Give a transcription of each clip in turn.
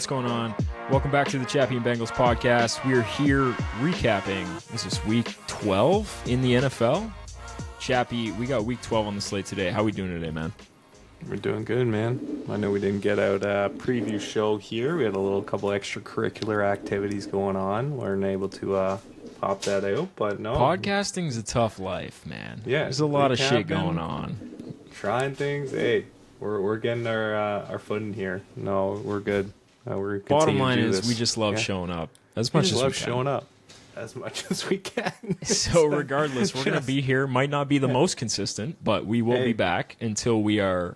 going on? Welcome back to the Chappie and Bengals podcast. We're here recapping. This is week 12 in the NFL. Chappie, we got week 12 on the slate today. How we doing today, man? We're doing good, man. I know we didn't get out a preview show here. We had a couple extracurricular activities going on. We weren't able to pop that out, but no. Podcasting's a tough life, man. Yeah, there's a lot of shit going on. Trying things. Hey, we're getting our foot in here. No, we're good. We're Bottom line is, this. we just love showing up as much as we can. Showing up as much as we can. So regardless, we're gonna be here. Might not be the most consistent, but we will be back until we are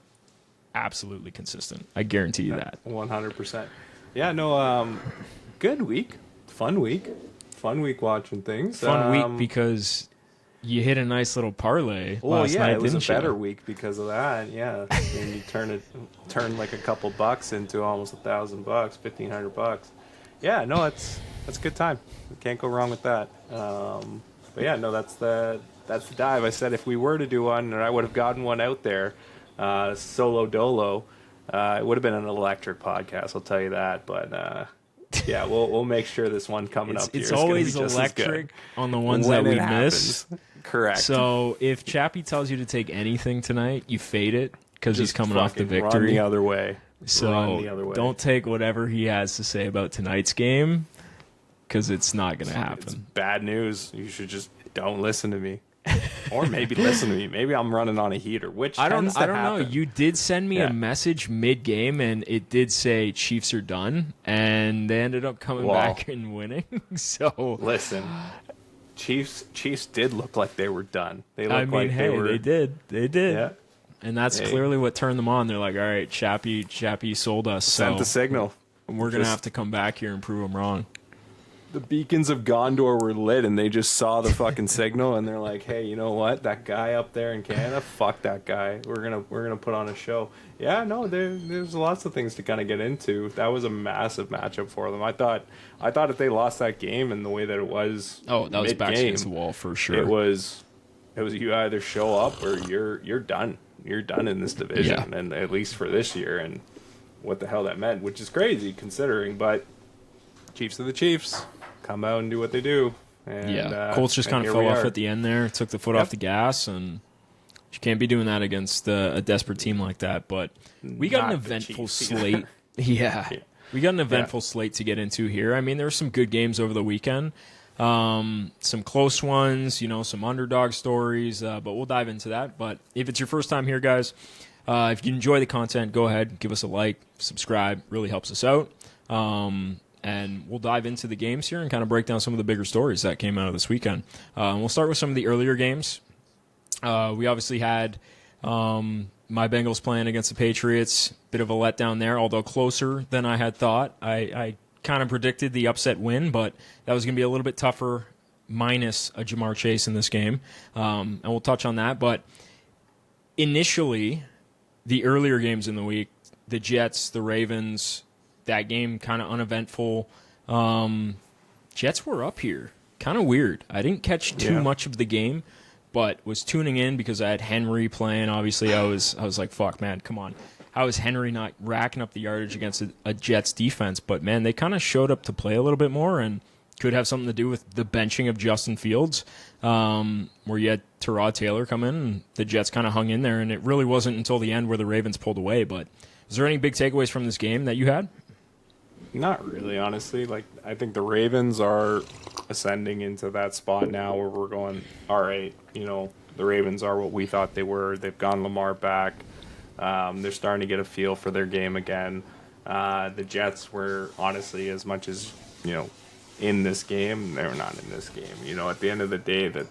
absolutely consistent. I guarantee you that. 100%. Yeah. No. Good week. Fun week watching things. Fun week because you hit a nice little parlay last night, it was didn't a you? better week because of that. Yeah, and you turn like a couple bucks into almost $1,000, $1,500. Yeah, no, that's a good time. Can't go wrong with that. But yeah, no, that's the dive. I said if we were to do one, and I would have gotten one out there, solo dolo, it would have been an electric podcast. I'll tell you that. But yeah, we'll make sure this one coming up. It's always electric on the ones that we miss. Correct. So if Chappie tells you to take anything tonight, you fade it because he's coming off the victory. Run the other way. So don't take whatever he has to say about tonight's game because it's not going to happen. It's bad news. You should just don't listen to me. Or maybe listen to me. Maybe I'm running on a heater, which I don't know. You did send me a message mid-game, and it did say Chiefs are done, and they ended up coming back and winning. So listen, Chiefs did look like they were done. They looked they did. Yeah. And that's clearly what turned them on. They're like, all right, Chappie sold us. Sent the signal. We're going to have to come back here and prove them wrong. The beacons of Gondor were lit, and they just saw the fucking signal, and they're like, "Hey, you know what? That guy up there in Canada, fuck that guy. We're gonna put on a show." Yeah, no, there's lots of things to kind of get into. That was a massive matchup for them. I thought if they lost that game in the way that it was, that was back against the wall for sure. It was you either show up or you're done. You're done in this division, and at least for this year. And what the hell that meant, which is crazy considering, but Chiefs are the Chiefs. Come out and do what they do. And, Colts just kind of fell off at the end there, took the foot off the gas, and you can't be doing that against a desperate team like that. But we got an eventful slate. We got an eventful slate to get into here. I mean, there were some good games over the weekend, some close ones, some underdog stories, but we'll dive into that. But if it's your first time here, guys, if you enjoy the content, go ahead, give us a like, subscribe, really helps us out. And we'll dive into the games here and kind of break down some of the bigger stories that came out of this weekend. We'll start with some of the earlier games. We obviously had my Bengals playing against the Patriots. Bit of a letdown there, although closer than I had thought. I kind of predicted the upset win, but that was going to be a little bit tougher minus a Jamar Chase in this game. And we'll touch on that. But initially, the earlier games in the week, the Jets, the Ravens, that game kind of uneventful. Jets were up here. Kind of weird. I didn't catch too much of the game, but was tuning in because I had Henry playing. Obviously, I was like, fuck, man, come on. How is Henry not racking up the yardage against a Jets defense? But, man, they kind of showed up to play a little bit more and could have something to do with the benching of Justin Fields, where you had Tyrod Taylor come in, and the Jets kind of hung in there, and it really wasn't until the end where the Ravens pulled away. But is there any big takeaways from this game that you had? Not really, honestly. I think the Ravens are ascending into that spot now where we're going, all right, the Ravens are what we thought they were. They've gone Lamar back. They're starting to get a feel for their game again. The Jets were, honestly, as much as, in this game, they're not in this game. At the end of the day, the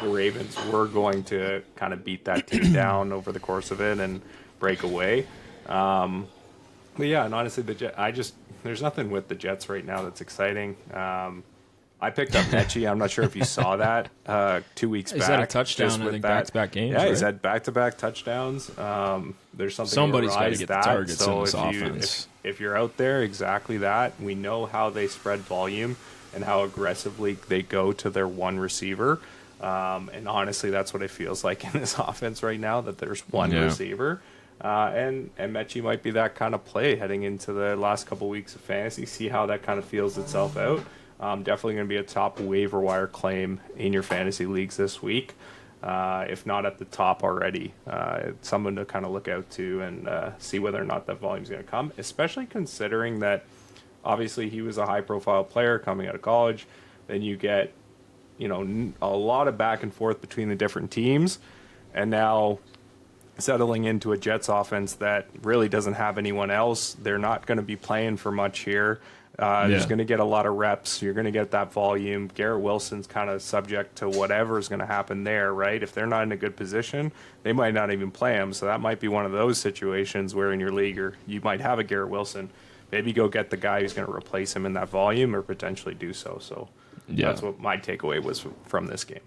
Ravens were going to kind of beat that team down over the course of it and break away. But yeah, and honestly, there's nothing with the Jets right now that's exciting. I picked up Mechie. I'm not sure if you saw that 2 weeks back. He's had a touchdown, I think, back-to-back games. Yeah, right? He's had back-to-back touchdowns. There's something. Somebody's got to get that. the targets so in this offense. If you're out there, exactly that. We know how they spread volume and how aggressively they go to their one receiver. And honestly, that's what it feels like in this offense right now, that there's one receiver. And Mechie might be that kind of play heading into the last couple weeks of fantasy. See how that kind of feels itself out. Definitely going to be a top waiver wire claim in your fantasy leagues this week. If not at the top already. Someone to kind of look out to and see whether or not that volume is going to come, especially considering that obviously he was a high-profile player coming out of college. Then you get, a lot of back and forth between the different teams, and now settling into a Jets offense that really doesn't have anyone else. They're not going to be playing for much here. He's going to get a lot of reps. You're going to get that volume. Garrett Wilson's kind of subject to whatever is going to happen there, right? If they're not in a good position, they might not even play him. So that might be one of those situations where in your league you might have a Garrett Wilson. Maybe go get the guy who's going to replace him in that volume or potentially do so. So that's what my takeaway was from this game.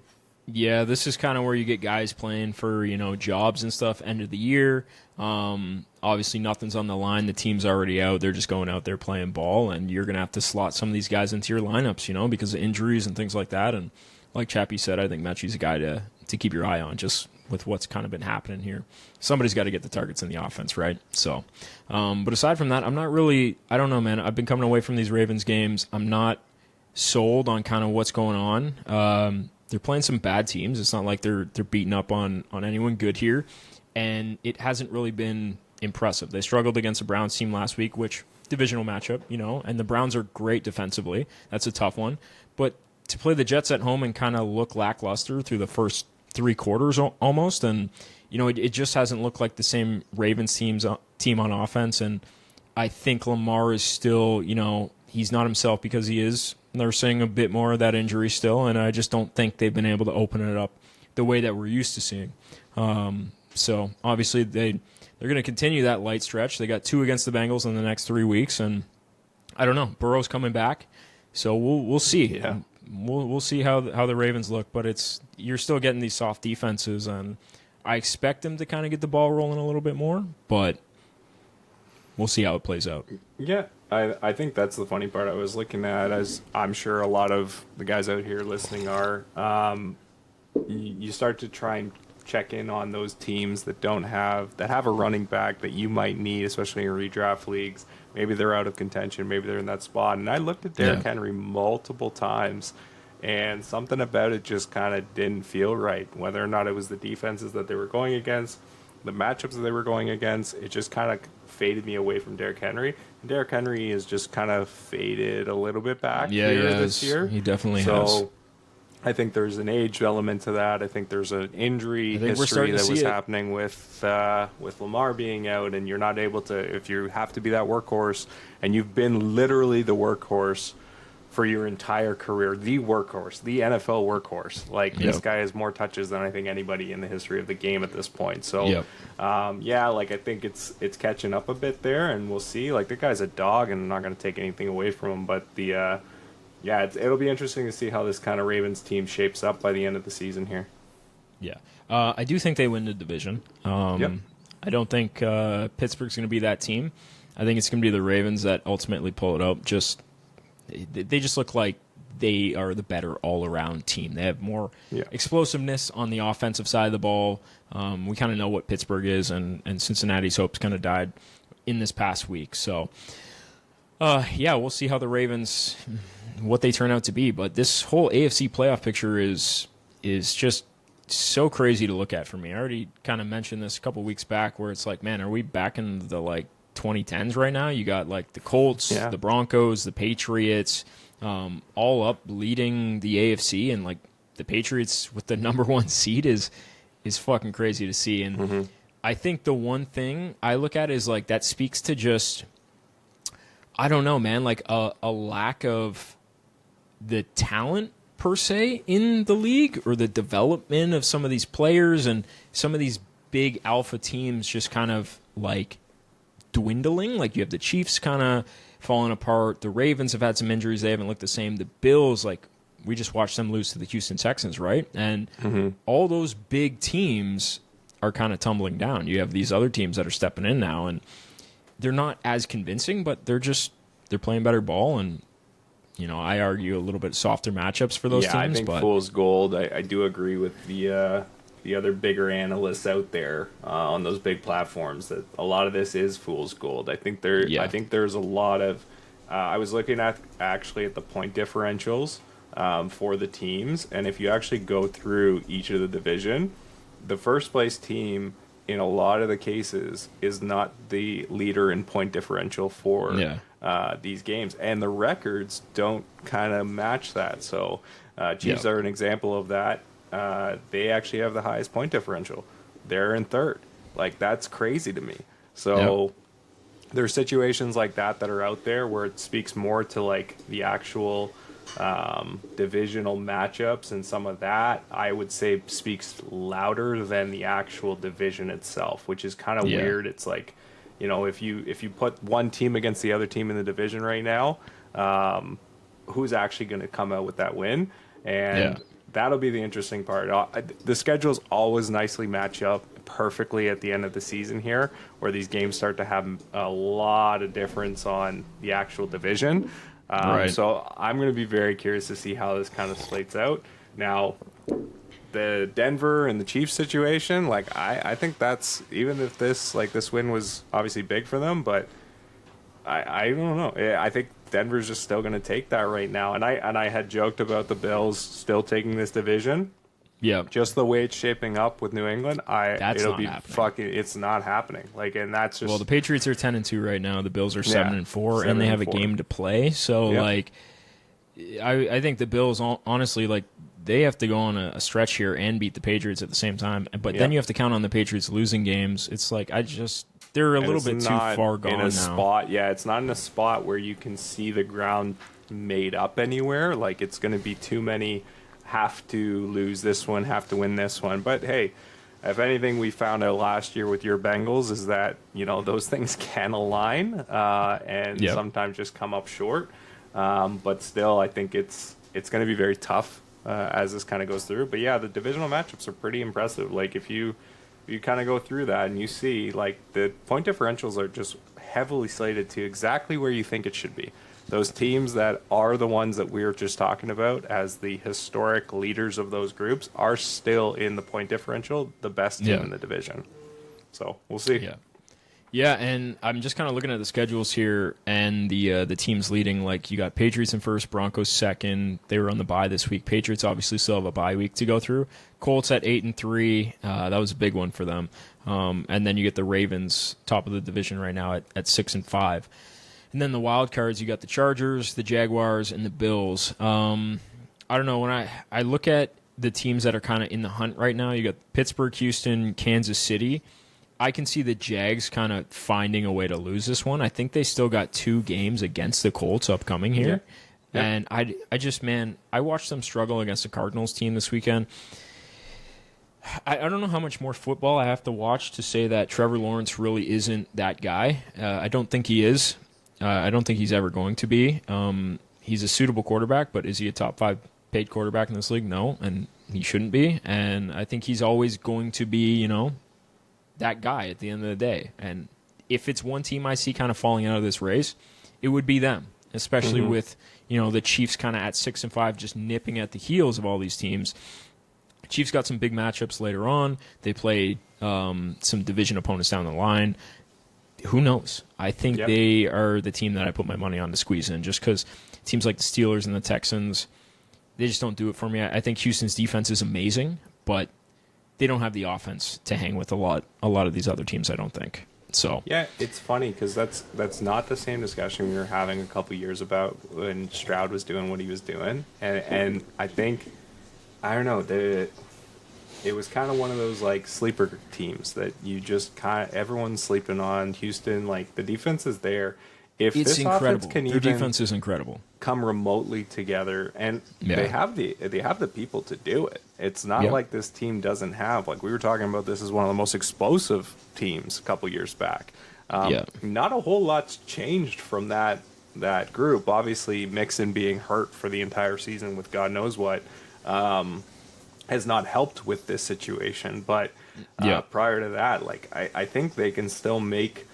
Yeah, this is kind of where you get guys playing for, jobs and stuff, end of the year. Obviously, nothing's on the line. The team's already out. They're just going out there playing ball, and you're going to have to slot some of these guys into your lineups, because of injuries and things like that. And like Chappie said, I think Mechie's a guy to keep your eye on just with what's kind of been happening here. Somebody's got to get the targets in the offense, right? So, but aside from that, I'm not really – I don't know, man. I've been coming away from these Ravens games. I'm not sold on kind of what's going on. They're playing some bad teams. It's not like they're beating up on anyone good here. And it hasn't really been impressive. They struggled against the Browns team last week, which divisional matchup, and the Browns are great defensively. That's a tough one. But to play the Jets at home and kind of look lackluster through the first three quarters almost, and, it just hasn't looked like the same Ravens team on offense. And I think Lamar is still, he's not himself because he is nursing a bit more of that injury still, and I just don't think they've been able to open it up the way that we're used to seeing. So obviously they're going to continue that light stretch. They got 2 against the Bengals in the next 3 weeks, and I don't know. Burrow's coming back, so we'll see. Yeah. We'll see how the Ravens look, but you're still getting these soft defenses, and I expect them to kind of get the ball rolling a little bit more, but we'll see how it plays out. Yeah, I think that's the funny part I was looking at, as I'm sure a lot of the guys out here listening are. You start to try and check in on those teams that have a running back that you might need, especially in redraft leagues. Maybe they're out of contention. Maybe they're in that spot. And I looked at Derrick Henry multiple times, and something about it just kind of didn't feel right. Whether or not it was the defenses that they were going against, the matchups that they were going against, it just kind of faded me away from Derrick Henry. And Derrick Henry is just kind of faded a little bit back this year. He definitely has. I think there's an age element to that. I think there's an injury history that was happening with Lamar being out, and you're not able to, if you have to be that workhorse, and you've been literally the workhorse for your entire career, the workhorse, the NFL workhorse. This guy has more touches than I think anybody in the history of the game at this point. So, I think it's catching up a bit there, and we'll see. The guy's a dog, and I'm not going to take anything away from him, but it'll be interesting to see how this kind of Ravens team shapes up by the end of the season here. Yeah. I do think they win the division. I don't think Pittsburgh's going to be that team. I think it's going to be the Ravens that ultimately pull it out. They just look like they are the better all-around team. They have more explosiveness on the offensive side of the ball. We kind of know what Pittsburgh is, and Cincinnati's hopes kind of died in this past week. So, we'll see how the Ravens, what they turn out to be. But this whole AFC playoff picture is just so crazy to look at for me. I already kind of mentioned this a couple weeks back, where it's like, man, are we back in the 2010s right now? You got the Colts, the Broncos, the Patriots, all up leading the AFC, and the Patriots with the number 1 seed is fucking crazy to see. And I think the one thing I look at is that speaks to just, I don't know, man, a lack of the talent per se in the league, or the development of some of these players, and some of these big alpha teams just kind of dwindling. You have the Chiefs kind of falling apart. The Ravens have had some injuries. They haven't looked the same. The Bills, we just watched them lose to the Houston Texans, right? And all those big teams are kind of tumbling down. You have these other teams that are stepping in now, and they're not as convincing, but they're playing better ball, and I argue a little bit softer matchups for those teams. I think fool's gold. I do agree with the the other bigger analysts out there on those big platforms that a lot of this is fool's gold. I think there's a lot of I was looking at actually at the point differentials for the teams, and if you actually go through each of the division, the first place team in a lot of the cases is not the leader in point differential for these games, and the records don't kind of match that. So Chiefs are an example of that. They actually have the highest point differential. They're in third. Like, that's crazy to me. So there's situations like that are out there where it speaks more to like the actual divisional matchups, and some of that I would say speaks louder than the actual division itself, which is kind of weird. It's like, you know, if you put one team against the other team in the division right now, who's actually going to come out with that win? And that'll be the interesting part. The schedules always nicely match up perfectly at the end of the season here, where these games start to have a lot of difference on the actual division. So I'm going to be very curious to see how this kind of slates out. Now, the Denver and the Chiefs situation, like I think that's, even if this win was obviously big for them, but I don't know. I think Denver's just still going to take that right now. And I had joked about the Bills still taking this division. Yeah, just the way it's shaping up with New England, it's not happening. Like, and that's just, well, the Patriots are 10-2 right now. The Bills are 7-4, and they have a game to play. So like, I think the Bills, honestly, like, they have to go on a stretch here and beat the Patriots at the same time. But then you have to count on the Patriots losing games. It's like, they're a little bit too far gone now. Spot, it's not in a spot where you can see the ground made up anywhere. Like, it's going to be too many. Have to lose this one, have to win this one. But hey, if anything we found out last year with your Bengals is that, you know, those things can align and sometimes just come up short. But still, I think it's going to be very tough as this kind of goes through. But yeah, the divisional matchups are pretty impressive. Like, if you kind of go through that and you see, like, the point differentials are just heavily slated to exactly where you think it should be. Those teams that are the ones that we were just talking about as the historic leaders of those groups are still in the point differential, the best team in the division. So we'll see. Yeah, and I'm just kind of looking at the schedules here, and the teams leading. Like, you got Patriots in first, Broncos second. They were on the bye this week. Patriots obviously still have a bye week to go through. Colts at 8-3. That was a big one for them. And then you get the Ravens, top of the division right now at 6-5. And then the wild cards, you got the Chargers, the Jaguars, and the Bills. I don't know. When I look at the teams that are kind of in the hunt right now, you got Pittsburgh, Houston, Kansas City. I can see the Jags kind of finding a way to lose this one. I think they still got 2 games against the Colts upcoming here. Yeah. And I watched them struggle against the Cardinals team this weekend. I don't know how much more football I have to watch to say that Trevor Lawrence really isn't that guy. I don't think he is. I don't think he's ever going to be. He's a suitable quarterback, but is he a top 5 paid quarterback in this league? No, and he shouldn't be. And I think he's always going to be, you know, that guy at the end of the day. And if it's one team I see kind of falling out of this race, it would be them, especially with, you know, the Chiefs kind of at 6-5, just nipping at the heels of all these teams. Chiefs got some big matchups later on. They play some division opponents down the line. Who knows? I think they are the team that I put my money on to squeeze in, just because teams like the Steelers and the Texans, they just don't do it for me. I think Houston's defense is amazing, but they don't have the offense to hang with a lot of these other teams, I don't think. So yeah, it's funny because that's not the same discussion we were having a couple years about when Stroud was doing what he was doing, and I think, I don't know, it was kind of one of those like sleeper teams that you just kind of, everyone's sleeping on. Houston, like, the defense is there. If it's this incredible. Offense can Their even defense is incredible. Come remotely together, and they have the people to do it. It's not like this team doesn't have, like we were talking about, this is one of the most explosive teams a couple years back. Not a whole lot's changed from that group. Obviously, Mixon being hurt for the entire season with God knows what has not helped with this situation. But prior to that, like, I think they can still make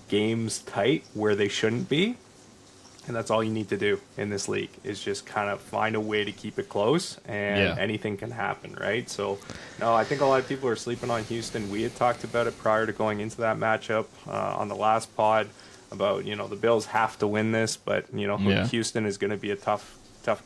games tight where they shouldn't be. And that's all you need to do in this league is just kind of find a way to keep it close, and anything can happen, right? So, no, I think a lot of people are sleeping on Houston. We had talked about it prior to going into that matchup on the last pod about, the Bills have to win this, but, Houston is going to be a tough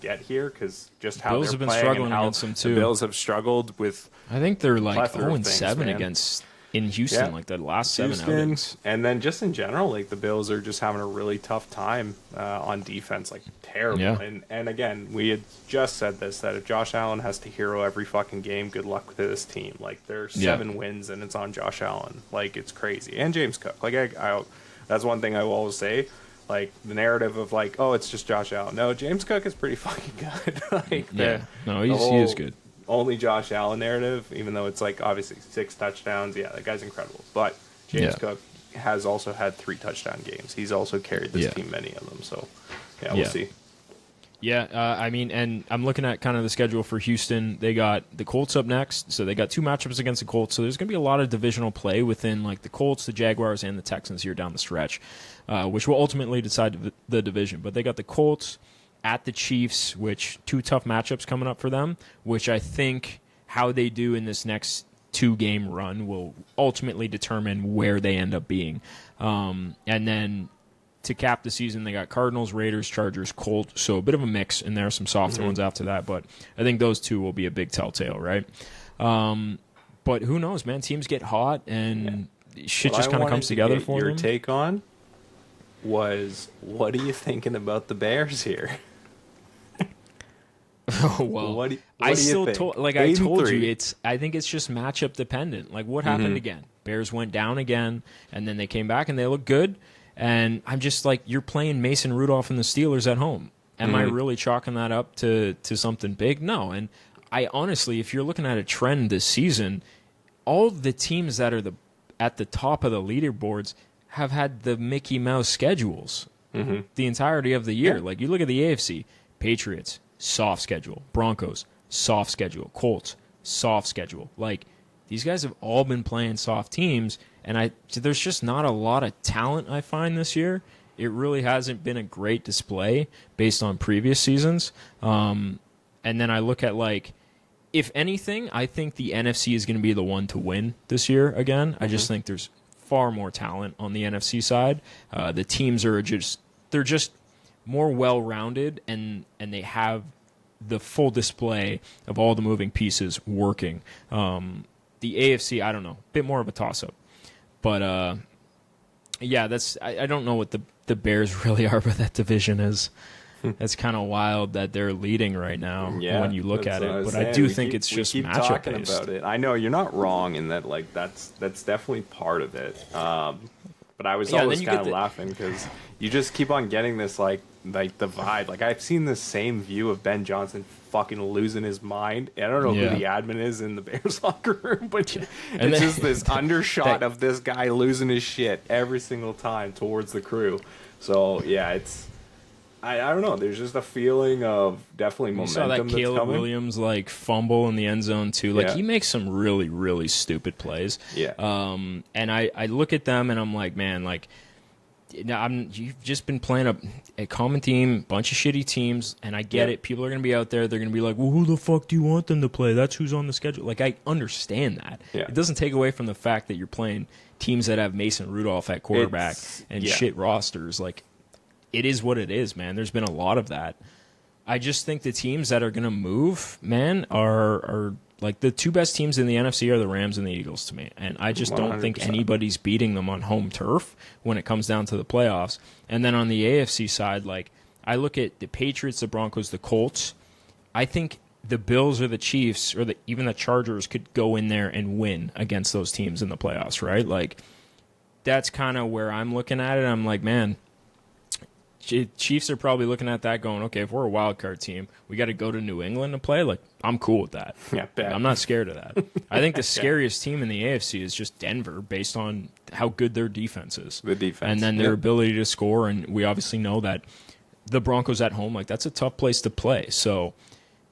get here because just how Bills they're have been playing struggling and how against them too. The Bills have struggled with. I think they're like 0-7 against in Houston, like the last 7 outings. And then just in general, like the Bills are just having a really tough time on defense, like terrible. Yeah. And again, we had just said this, that if Josh Allen has to hero every fucking game, good luck to this team. Like there's 7 wins and it's on Josh Allen. Like it's crazy. And James Cook. Like I that's one thing I will always say. Like the narrative of like, oh, it's just Josh Allen. No, James Cook is pretty fucking good. He is good. Only Josh Allen narrative, even though it's like obviously 6 touchdowns. Yeah, that guy's incredible. But James Cook has also had 3 touchdown games. He's also carried this team, many of them. So, we'll see. Yeah, and I'm looking at kind of the schedule for Houston. They got the Colts up next, so they got 2 matchups against the Colts. So there's going to be a lot of divisional play within like the Colts, the Jaguars, and the Texans here down the stretch, which will ultimately decide the division. But they got the Colts at the Chiefs, which 2 tough matchups coming up for them, which I think how they do in this next 2-game run will ultimately determine where they end up being. And then to cap the season, they got Cardinals, Raiders, Chargers, Colts, so a bit of a mix, and there are some softer ones after that, but I think those 2 will be a big telltale, right? But who knows, man? Teams get hot, and shit just kind of comes together for them. Your take on was, what are you thinking about the Bears here? Well, what do I you still think? I told you, I think it's just matchup dependent. Like what happened again? Bears went down again, and then they came back and they look good. And I'm just like, you're playing Mason Rudolph and the Steelers at home. Am I really chalking that up to something big? No. And I honestly, if you're looking at a trend this season, all the teams that are at the top of the leaderboards have had the Mickey Mouse schedules the entirety of the year. Yeah. Like you look at the AFC, Patriots, soft schedule. Broncos, soft schedule. Colts, soft schedule. Like these guys have all been playing soft teams, and there's just not a lot of talent I find this year. It really hasn't been a great display based on previous seasons. And then I look at like, if anything, I think the NFC is going to be the one to win this year again. I just think there's far more talent on the NFC side. The teams are they're just more well-rounded, and they have the full display of all the moving pieces working. The AFC, I don't know, a bit more of a toss-up. But, I don't know what the Bears really are, but that division is. It's kind of wild that they're leading right now when you look at it. But I do think it's just matchup based. About it. I know you're not wrong in that. Like that's definitely part of it. But I was always kind of laughing because you just keep on getting this like the vibe. Like I've seen the same view of Ben Johnson fucking losing his mind. I don't know who the admin is in the Bears locker room, but it's just this undershot of this guy losing his shit every single time towards the crew. So yeah, it's. I don't know. There's just a feeling of definitely momentum. You saw that Caleb coming. Williams like fumble in the end zone too. Like he makes some really, really stupid plays. Yeah. And I look at them and I'm like, man, like, you've just been playing a common team, bunch of shitty teams, and I get it. People are gonna be out there. They're gonna be like, well, who the fuck do you want them to play? That's who's on the schedule. Like I understand that. Yeah. It doesn't take away from the fact that you're playing teams that have Mason Rudolph at quarterback and shit rosters. Like. It is what it is, man. There's been a lot of that. I just think the teams that are going to move, man, are like the 2 best teams in the NFC are the Rams and the Eagles to me. And I just don't 100%. think anybody's beating them on home turf when it comes down to the playoffs. And then on the AFC side, like I look at the Patriots, the Broncos, the Colts. I think the Bills or the Chiefs or even the Chargers could go in there and win against those teams in the playoffs, right? Like that's kind of where I'm looking at it. I'm like, man, Chiefs are probably looking at that going, okay, if we're a wild card team, we got to go to New England to play. Like, I'm cool with that. Yeah, I'm not scared of that. I think the scariest team in the AFC is just Denver based on how good their defense is. The defense. And then their ability to score. And we obviously know that the Broncos at home, like, that's a tough place to play. So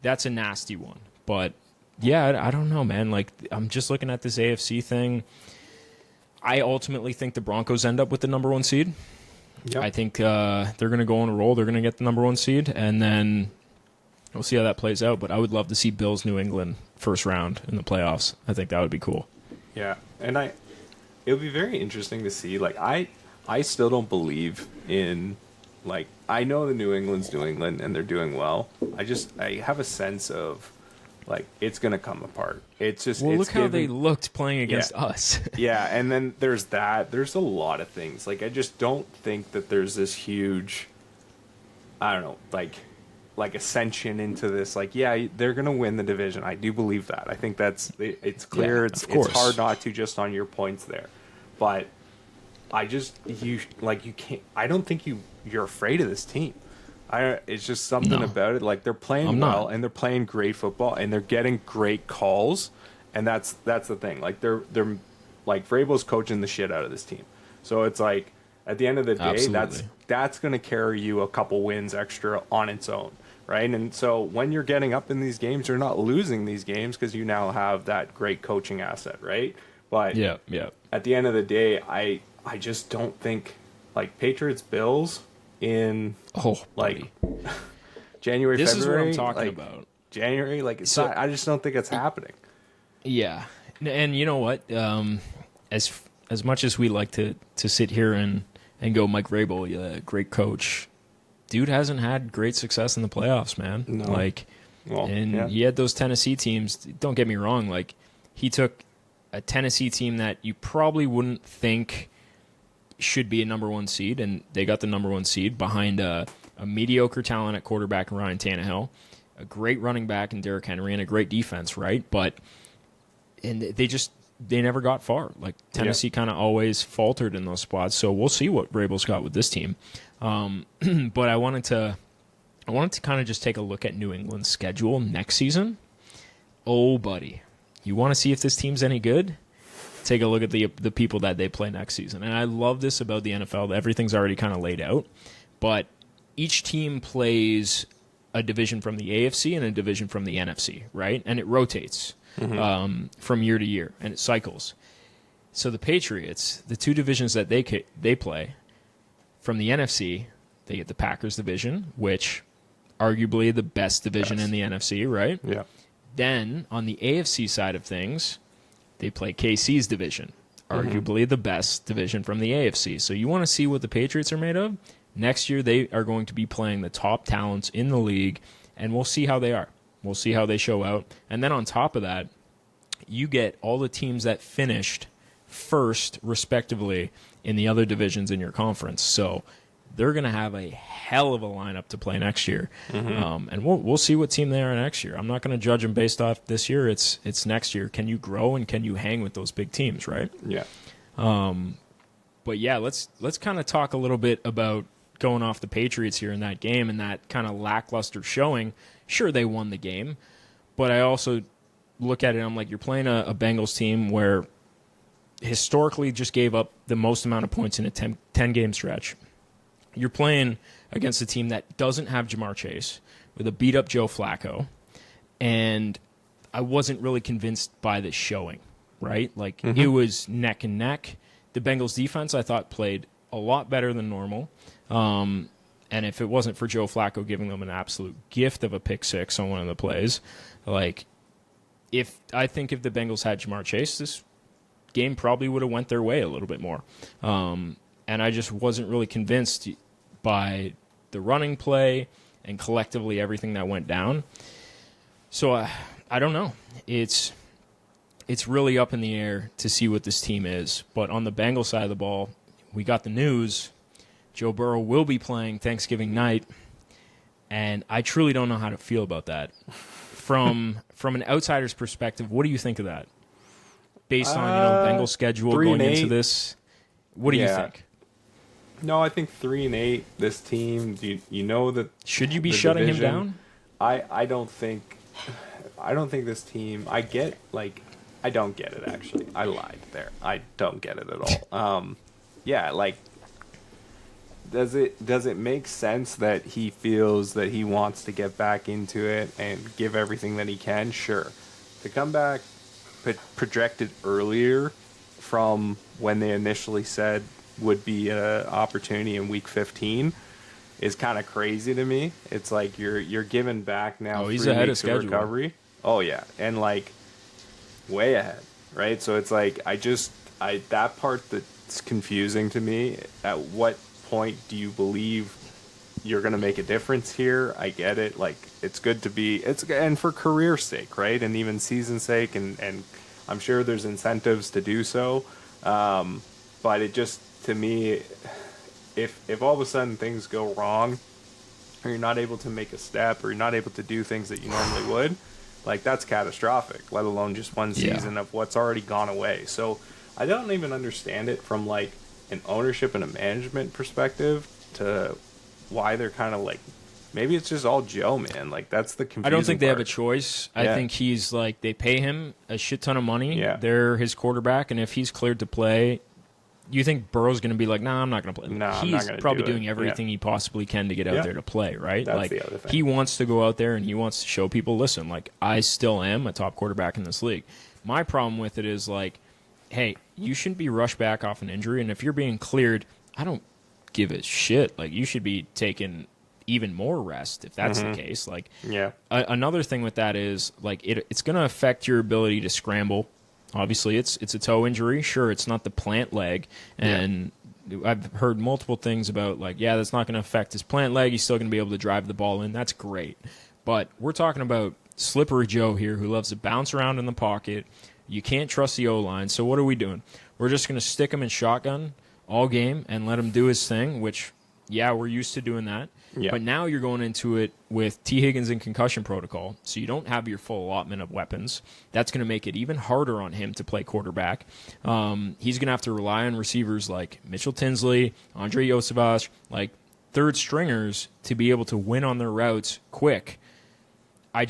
that's a nasty one. But, yeah, I don't know, man. Like, I'm just looking at this AFC thing. I ultimately think the Broncos end up with the number 1 seed. Yep. I think they're going to go on a roll. They're going to get the number 1 seed, and then we'll see how that plays out. But I would love to see Bills New England first round in the playoffs. I think that would be cool. Yeah, and it would be very interesting to see. Like, I still don't believe in, like, I know the New England's New England and they're doing well. I have a sense of, like, it's going to come apart. It's just, well, it's look how they looked playing against us. Yeah, and then there's that. There's a lot of things. Like, I just don't think that there's this huge, I don't know, like ascension into this. Like, yeah, they're going to win the division. I do believe that. I think it's clear. Yeah, it's hard not to, just on your points there. But you can't. I don't think you're afraid of this team. It's just something about it. Like, they're playing well and they're playing great football and they're getting great calls, and that's the thing. Like, they're like, Vrabel's coaching the shit out of this team. So it's like, at the end of the day, Absolutely. that's going to carry you a couple wins extra on its own, right? And so when you're getting up in these games, you're not losing these games because you now have that great coaching asset, right? But yeah. At the end of the day, I just don't think, like, Patriots Bills in like January, this February. This is what I'm talking about. January, like, it's not, I just don't think it's happening. Yeah, and you know what? As much as we like to sit here and go, Mike Vrabel, yeah, great coach, dude hasn't had great success in the playoffs, man. No. Like, he had those Tennessee teams. Don't get me wrong. Like, he took a Tennessee team that you probably wouldn't think should be a number 1 seed, and they got the number 1 seed behind a mediocre talent at quarterback in Ryan Tannehill, a great running back in Derrick Henry, and a great defense, right? But they never got far. Like, Tennessee kind of always faltered in those spots. So we'll see what Vrabel's got with this team. But I wanted to kind of just take a look at New England's schedule next season. Oh, buddy, you want to see if this team's any good? Take a look at the people that they play next season. And I love this about the NFL. Everything's already kind of laid out. But each team plays a division from the AFC and a division from the NFC, right? And it rotates from year to year, and it cycles. So the Patriots, the 2 divisions that they play, from the NFC, they get the Packers division, which arguably the best division in the NFC, right? Yeah. Then on the AFC side of things, they play KC's division, arguably the best division from the AFC. So you want to see what the Patriots are made of? Next year, they are going to be playing the top talents in the league, and we'll see how they are. We'll see how they show out. And then on top of that, you get all the teams that finished first, respectively, in the other divisions in your conference. So they're going to have a hell of a lineup to play next year. And we'll see what team they are next year. I'm not going to judge them based off this year. It's next year. Can you grow and can you hang with those big teams, right? Yeah. But yeah, let's kind of talk a little bit about going off the Patriots here in that game and that kind of lackluster showing. Sure, they won the game, but I also look at it, I'm like, you're playing a Bengals team where historically just gave up the most amount of points in a 10-game stretch. You're playing against a team that doesn't have Jamar Chase, with a beat-up Joe Flacco, and I wasn't really convinced by this showing, right? Like, it was neck and neck. The Bengals defense, I thought, played a lot better than normal. And if it wasn't for Joe Flacco giving them an absolute gift of a pick six on one of the plays, like, I think if the Bengals had Jamar Chase, this game probably would have went their way a little bit more. And I just wasn't really convinced by the running play and collectively everything that went down. So I don't know. It's really up in the air to see what this team is. But on the Bengals side of the ball, we got the news. Joe Burrow will be playing Thanksgiving night, and I truly don't know how to feel about that. From an outsider's perspective, what do you think of that? Based on the Bengals schedule going into this, what do you think? No, I think 3-8. This team, you know that. Should you be shutting him down? I don't think this team. I don't get it. Actually, I lied there. I don't get it at all. Yeah, like, does it make sense that he feels that he wants to get back into it and give everything that he can? Sure. To come back projected earlier from when they initially said would be an opportunity in week 15 is kind of crazy to me. It's like you're giving back now. Oh, he's 3 ahead weeks of schedule. recovery. Oh yeah, and like way ahead, right? So it's like that part that's confusing to me. At what point do you believe you're going to make a difference here? I get it. Like, it's good to be, and for career sake, right? And even season sake, and I'm sure there's incentives to do so. But it just, to me, if all of a sudden things go wrong, or you're not able to make a step, or you're not able to do things that you normally would, like, that's catastrophic, let alone just one season of what's already gone away. So I don't even understand it from like an ownership and a management perspective to why they're kind of like, maybe it's just all Joe, man. Like, that's the confusing I don't think they part. have a choice. I think he's like, they pay him a shit ton of money. Yeah. They're his quarterback, and if he's cleared to play, you think Burrow's going to be like, nah, I'm not going to play. No, he's probably doing everything he possibly can to get out there to play, right? That's like, the other thing. He wants to go out there and he wants to show people, listen, like, I still am a top quarterback in this league. My problem with it is like, hey, you shouldn't be rushed back off an injury, and if you're being cleared, I don't give a shit. Like, you should be taking even more rest if that's the case. Like, another thing with that is like it's going to affect your ability to scramble. Obviously, it's a toe injury. Sure, it's not the plant leg, and I've heard multiple things about like, that's not going to affect his plant leg. He's still going to be able to drive the ball in. That's great, but we're talking about Slippery Joe here, who loves to bounce around in the pocket. You can't trust the O-line, so what are we doing? We're just going to stick him in shotgun all game and let him do his thing, which, we're used to doing that. Yeah. But now you're going into it with T. Higgins in concussion protocol, so you don't have your full allotment of weapons. That's going to make it even harder on him to play quarterback. He's going to have to rely on receivers like Mitchell Tinsley, Andre Yosevich, like third stringers to be able to win on their routes quick. I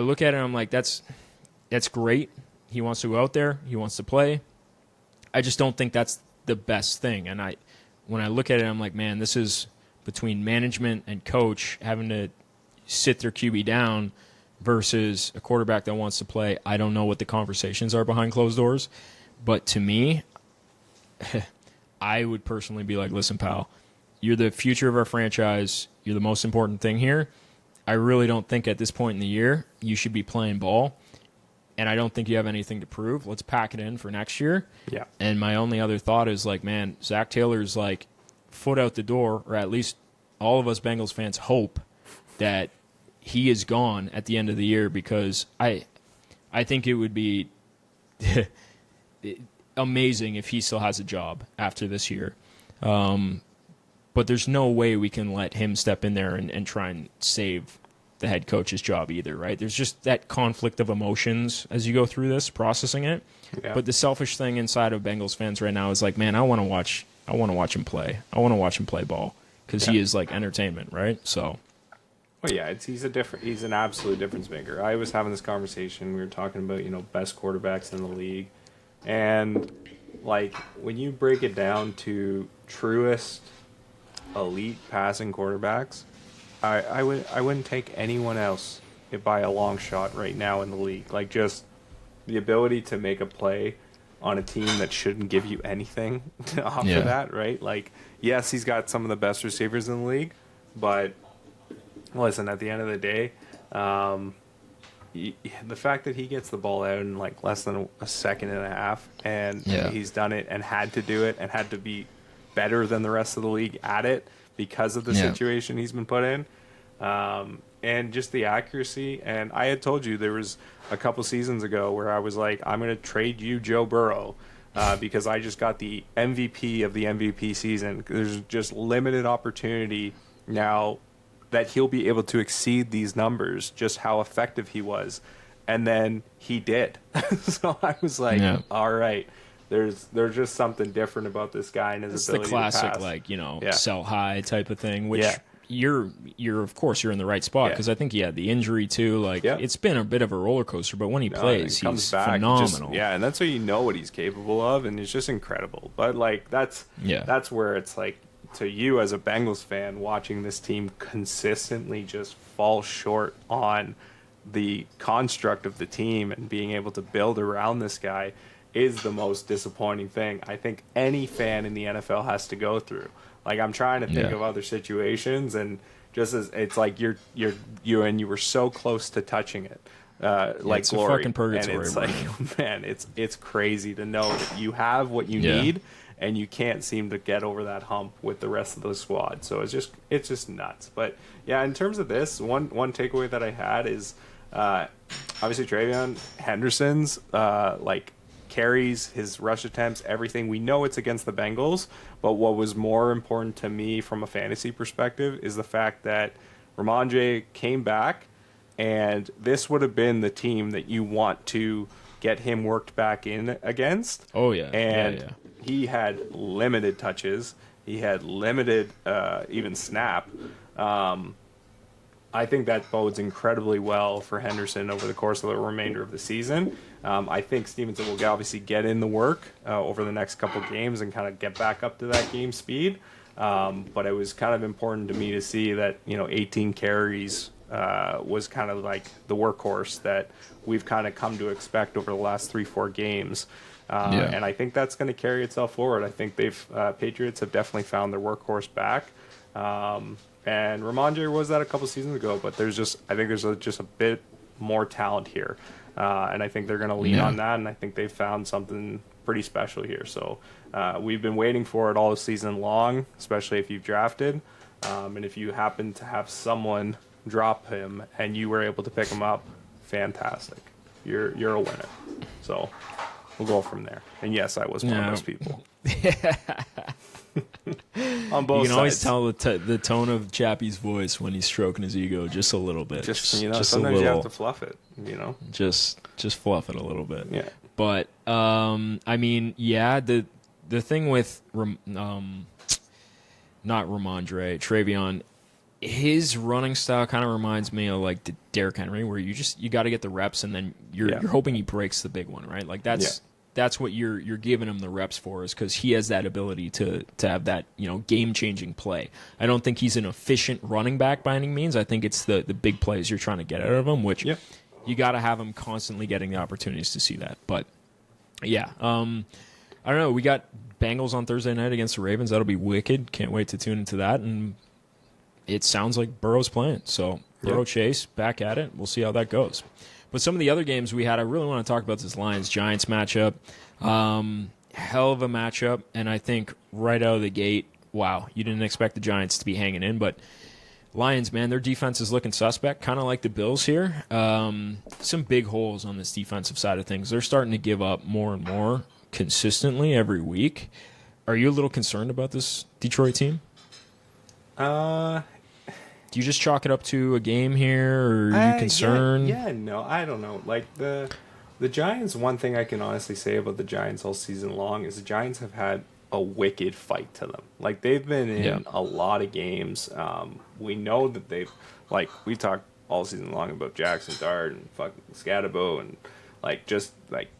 look at it and I'm like, that's great. He wants to go out there. He wants to play. I just don't think that's the best thing. And when I look at it, I'm like, man, this is between management and coach having to sit their QB down versus a quarterback that wants to play. I don't know what the conversations are behind closed doors. But to me, I would personally be like, listen, pal, you're the future of our franchise. You're the most important thing here. I really don't think at this point in the year you should be playing ball. And I don't think you have anything to prove. Let's pack it in for next year. Yeah. And my only other thought is like, man, Zach Taylor's like foot out the door, or at least all of us Bengals fans hope that he is gone at the end of the year, because I think it would be amazing if he still has a job after this year. But there's no way we can let him step in there and try and save the head coach's job either, right? There's just that conflict of emotions as you go through this, processing it. Yeah. But the selfish thing inside of Bengals fans right now is like, man, I want to watch him play. I want to watch him play ball, because he is like entertainment, right? So, well, yeah, he's an absolute difference maker. I was having this conversation. We were talking about best quarterbacks in the league, and like when you break it down to truest elite passing quarterbacks, I wouldn't take anyone else by a long shot right now in the league. Like, just the ability to make a play on a team that shouldn't give you anything to offer that, right? Like, yes, he's got some of the best receivers in the league, but listen, at the end of the day, the fact that he gets the ball out in like less than a second and a half, and he's done it and had to do it and had to be better than the rest of the league at it because of the situation he's been put in, and just the accuracy. And I had told you there was a couple seasons ago where I was like, I'm going to trade you Joe Burrow because I just got the MVP of the MVP season. There's just limited opportunity now that he'll be able to exceed these numbers, just how effective he was. And then he did. So I was like, all right. There's just something different about this guy and his ability to pass. It's the classic, sell high type of thing, which you're of course, you're in the right spot, because I think he had the injury too. Like, it's been a bit of a roller coaster, but when he plays, he's phenomenal. And that's how you know what he's capable of, and it's just incredible. But, like, that's where it's like, to you as a Bengals fan, watching this team consistently just fall short on the construct of the team and being able to build around this guy, is the most disappointing thing I think any fan in the NFL has to go through. Like, I'm trying to think of other situations, and just as it's like you were so close to touching it. Like it's glory, a fucking purgatory, and it's like, man, it's crazy to know that you have what you need, and you can't seem to get over that hump with the rest of the squad. So it's just nuts. But yeah, in terms of this, one takeaway that I had is obviously Travion Henderson's like carries, his rush attempts, everything. We know it's against the Bengals, but what was more important to me from a fantasy perspective is the fact that Ramondre came back, and this would have been the team that you want to get him worked back in against. Oh, yeah. And he had limited touches. He had limited even snap. I think that bodes incredibly well for Henderson over the course of the remainder of the season. I think Stevenson will obviously get in the work over the next couple games and kind of get back up to that game speed. But it was kind of important to me to see that, 18 carries was kind of like the workhorse that we've kind of come to expect over the last 3-4 games. And I think that's going to carry itself forward. I think Patriots have definitely found their workhorse back. And Ramondre was that a couple seasons ago, but I think there's just a bit more talent here. And I think they're going to lean on that, and I think they've found something pretty special here. So we've been waiting for it all season long, especially if you've drafted. And if you happen to have someone drop him and you were able to pick him up, fantastic. You're a winner. So we'll go from there. And yes, I was one of those people. On both sides. You can always tell the tone of Chappie's voice when he's stroking his ego just a little bit. Just sometimes you have to fluff it, Just fluff it a little bit. Yeah. But I mean, the thing with not Ramondre, Travion, his running style kind of reminds me of like the Derrick Henry, where you got to get the reps, and then you're hoping he breaks the big one, right? Like that's what you're giving him the reps for, is because he has that ability to have that game-changing play. I don't think he's an efficient running back by any means. I think it's the big plays you're trying to get out of him, which you got to have him constantly getting the opportunities to see that. But yeah, I don't know. We got Bengals on Thursday night against the Ravens. That'll be wicked. Can't wait to tune into that. And it sounds like Burrow's playing. So Burrow Chase back at it. We'll see how that goes. But some of the other games we had, I really want to talk about this Lions-Giants matchup. Hell of a matchup. And I think right out of the gate, wow, you didn't expect the Giants to be hanging in. But Lions, man, their defense is looking suspect, kind of like the Bills here. Some big holes on this defensive side of things. They're starting to give up more and more consistently every week. Are you a little concerned about this Detroit team? Do you just chalk it up to a game here, or are you concerned? No, I don't know. Like the Giants, one thing I can honestly say about the Giants all season long is the Giants have had a wicked fight to them. Like, they've been in a lot of games. We know that we talked all season long about Jackson Dart and fucking Scatterbo, and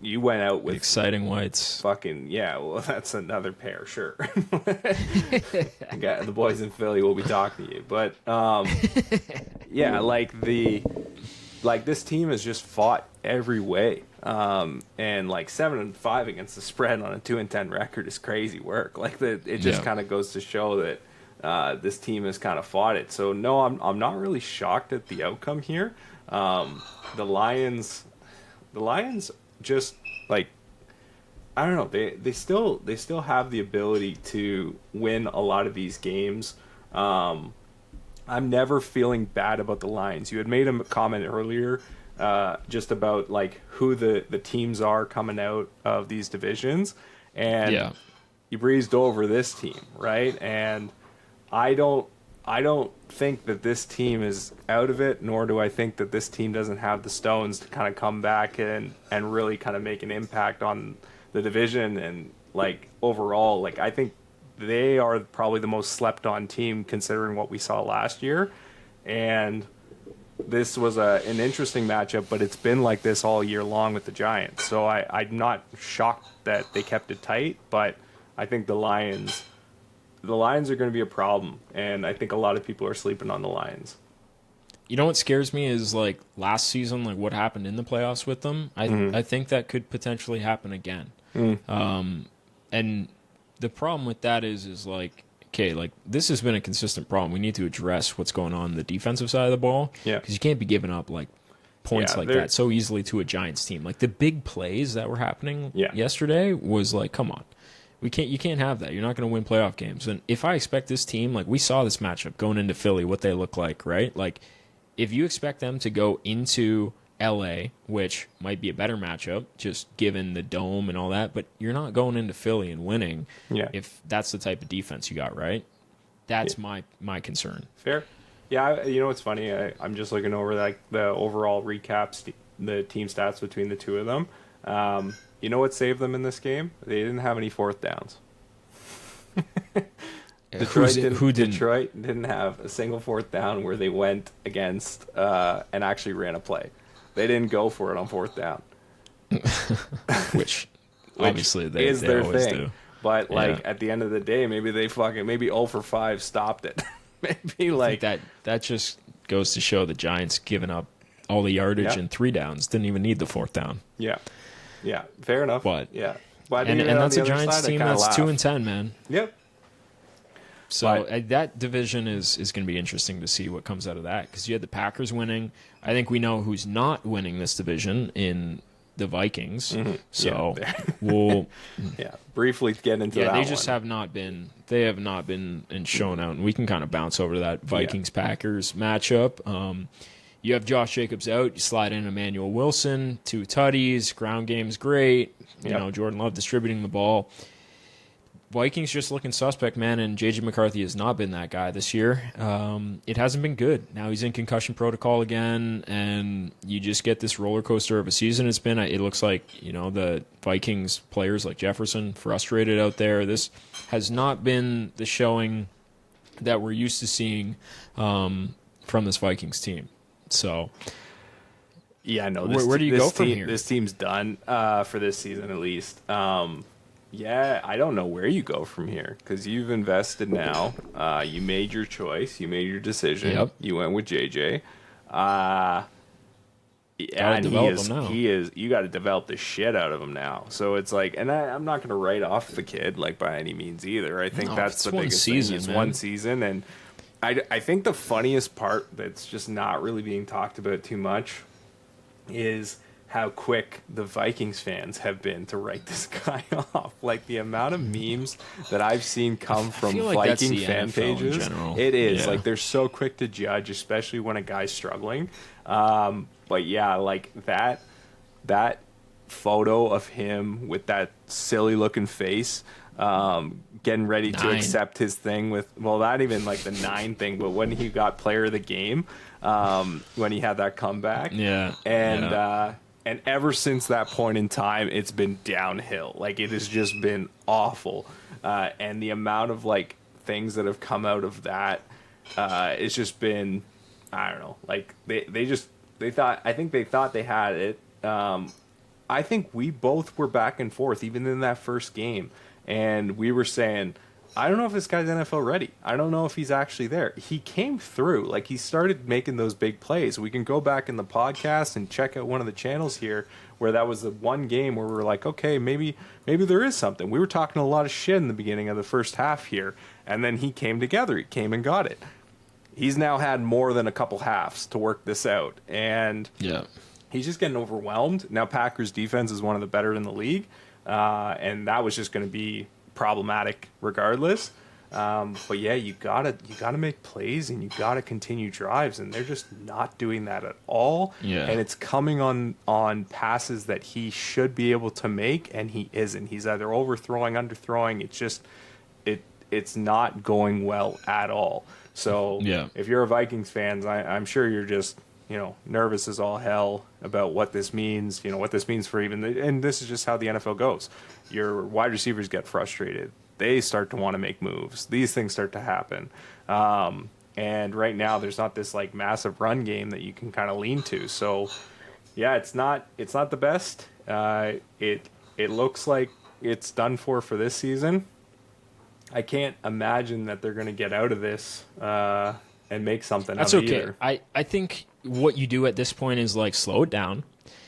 you went out with exciting whites. Fucking well, that's another pair, sure. The boys in Philly will be talking to you, but this team has just fought every way, and 7-5 against the spread on a 2-10 record is crazy work. It just kind of goes to show that this team has kind of fought it. So no, I'm not really shocked at the outcome here. The Lions just I don't know, they still have the ability to win a lot of these games. I'm never feeling bad about the Lions. You had made a comment earlier just about who the teams are coming out of these divisions, and you breezed over this team, right? And I don't think that this team is out of it, nor do I think that this team doesn't have the stones to kind of come back and really kind of make an impact on the division. And overall, I think they are probably the most slept on team considering what we saw last year. And this was an interesting matchup, but it's been like this all year long with the Giants. So I'm not shocked that they kept it tight, but I think the Lions are going to be a problem, and I think a lot of people are sleeping on the Lions. You know what scares me is last season, what happened in the playoffs with them. I think that could potentially happen again. And the problem with that is like, okay, like this has been a consistent problem. We need to address what's going on the defensive side of the ball. Yeah. Because you can't be giving up like points like that so easily to a Giants team. Like the big plays that were happening yesterday was like, come on. You can't have that. You're not going to win playoff games. And if I expect this team, like we saw this matchup going into Philly, what they look like, right? Like if you expect them to go into LA, which might be a better matchup, just given the dome and all that, but you're not going into Philly and winning if that's the type of defense you got, right? That's my concern. Fair. Yeah, you know what's funny? I'm just looking over like the overall recaps, the team stats between the two of them. You know what saved them in this game? They didn't have any fourth downs. Detroit didn't have a single fourth down where they went against and actually ran a play. They didn't go for it on fourth down. Which obviously they is their always thing. do. But like at the end of the day, maybe 0 for 5 stopped it. Maybe like that just goes to show the Giants giving up all the yardage and 3 downs, didn't even need the fourth down. Yeah, fair enough. But but and that's a Giants team that's 2-10, man. Yep. So that division is going to be interesting to see what comes out of that, because you had the Packers winning. I think we know who's not winning this division in the Vikings. Mm-hmm. So we'll briefly get into that. They just have not been. They have not been in Showdown. And we can kind of bounce over to that Vikings-Packers matchup. You have Josh Jacobs out. You slide in Emmanuel Wilson, 2 tutties. Ground game's great. You know, Jordan Love distributing the ball. Vikings just looking suspect, man, and J.J. McCarthy has not been that guy this year. It hasn't been good. Now he's in concussion protocol again, and you just get this roller coaster of a season it's been. It looks like, you know, the Vikings players like Jefferson frustrated out there. This has not been the showing that we're used to seeing from this Vikings team. So, where do you go from here? This team's done for this season at least. I don't know where you go from here, because you've invested now. You made your choice. You made your decision. Yep. You went with JJ. And you got to develop the shit out of him now. So it's like, and I'm not going to write off the kid like by any means either. I think that's the biggest thing. It's one season, and I think the funniest part that's just not really being talked about too much is how quick the Vikings fans have been to write this guy off. Like the amount of memes that I've seen come from Viking fan pages. It is like they're so quick to judge, especially when a guy's struggling. But yeah, like that photo of him with that silly looking face, getting ready to accept his thing with, well, not even like the 9 thing, but when he got player of the game, when he had that comeback. And ever since that point in time, it's been downhill. Like, it has just been awful. And the amount of, like, things that have come out of that, it's just been, I don't know. Like, I think they thought they had it. I think we both were back and forth, even in that first game. And we were saying, I don't know if this guy's NFL ready. I don't know if he's actually there. He came through. Like, he started making those big plays. We can go back in the podcast and check out one of the channels here where that was the one game where we were like, okay, maybe there is something. We were talking a lot of shit in the beginning of the first half here, and then he came together. He came and got it. He's now had more than a couple halves to work this out, and he's just getting overwhelmed. Now Packers defense is one of the better in the league, and that was just going to be problematic regardless. But yeah, you gotta make plays, and you gotta continue drives, and they're just not doing that at all. And it's coming on passes that he should be able to make, and he isn't. He's either overthrowing, underthrowing. It's just it's not going well at all. So if you're a Vikings fan, I'm sure you're just nervous as all hell about what this means. What this means for and this is just how the NFL goes. Your wide receivers get frustrated. They start to want to make moves. These things start to happen. And right now there's not this like massive run game that you can kind of lean to. So yeah, it's not the best. It looks like it's done for this season. I can't imagine that they're going to get out of this and make something out of it either. I think what you do at this point is like slow it down.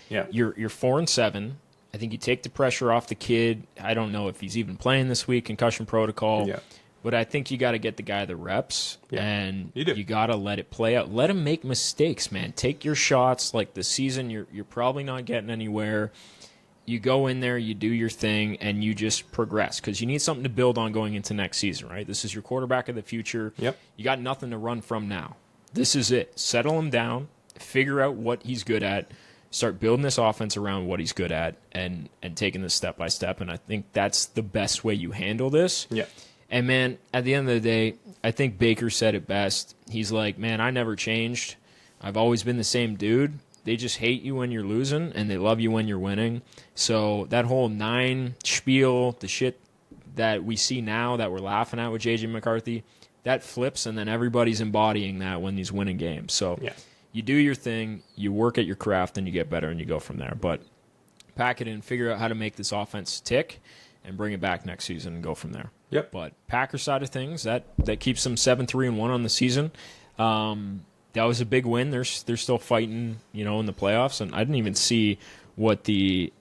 Yeah. You're 4-7, I think you take the pressure off the kid. I don't know if he's even playing this week, concussion protocol. Yeah. But I think you got to get the guy the reps, and you got to let it play out. Let him make mistakes, man. Take your shots. Like the season, you're probably not getting anywhere. You go in there, you do your thing, and you just progress because you need something to build on going into next season, right? This is your quarterback of the future. Yep. You got nothing to run from now. This is it. Settle him down. Figure out what he's good at. Start building this offense around what he's good at, and taking this step by step. And I think that's the best way you handle this. Yeah. And, man, at the end of the day, I think Baker said it best. He's like, man, I never changed. I've always been the same dude. They just hate you when you're losing, and they love you when you're winning. So that whole 9 spiel, the shit that we see now that we're laughing at with J.J. McCarthy, that flips, and then everybody's embodying that when he's winning games. So you do your thing, you work at your craft, and you get better, and you go from there. But pack it in, figure out how to make this offense tick, and bring it back next season and go from there. Yep. But Packers side of things, that keeps them 7-3-1 on the season. That was a big win. They're still fighting, in the playoffs, and I didn't even see what the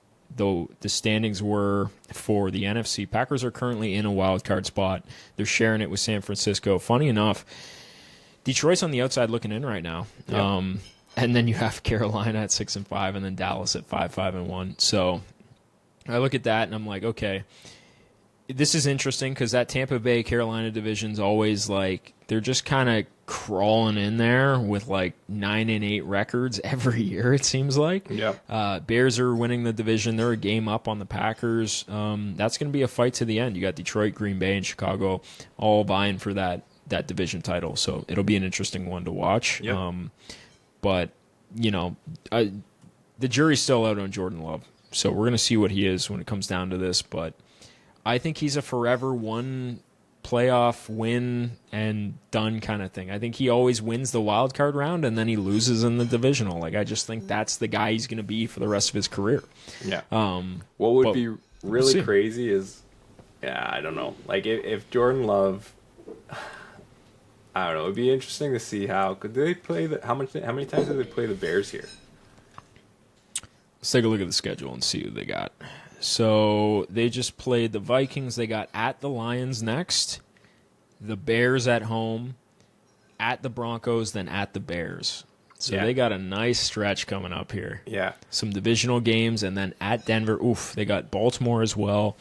standings were for the NFC. Packers are currently in a wild card spot. They're sharing it with San Francisco. Funny enough, Detroit's on the outside looking in right now. Yep. And then you have Carolina at 6-5, and then Dallas at 5-1. So I look at that and I'm like, okay, this is interesting because that Tampa Bay Carolina division's always like they're just kind of crawling in there with like 9-8 records every year. It seems like. Yeah. Bears are winning the division. They're a game up on the Packers. That's going to be a fight to the end. You got Detroit, Green Bay, and Chicago all vying for that division title. So it'll be an interesting one to watch. Yep. But the jury's still out on Jordan Love. So we're going to see what he is when it comes down to this. But I think he's a forever one playoff win and done kind of thing. I think he always wins the wild card round and then he loses in the divisional. Like I just think that's the guy he's going to be for the rest of his career. Yeah. What would be really we'll crazy is, I don't know. Like if Jordan Love, I don't know. It'd be interesting to see how they play how many times did they play the Bears here? Let's take a look at the schedule and see who they got. So they just played the Vikings. They got at the Lions next, the Bears at home, at the Broncos, then at the Bears. So they got a nice stretch coming up here. Yeah. Some divisional games, and then at Denver. Oof, they got Baltimore as well.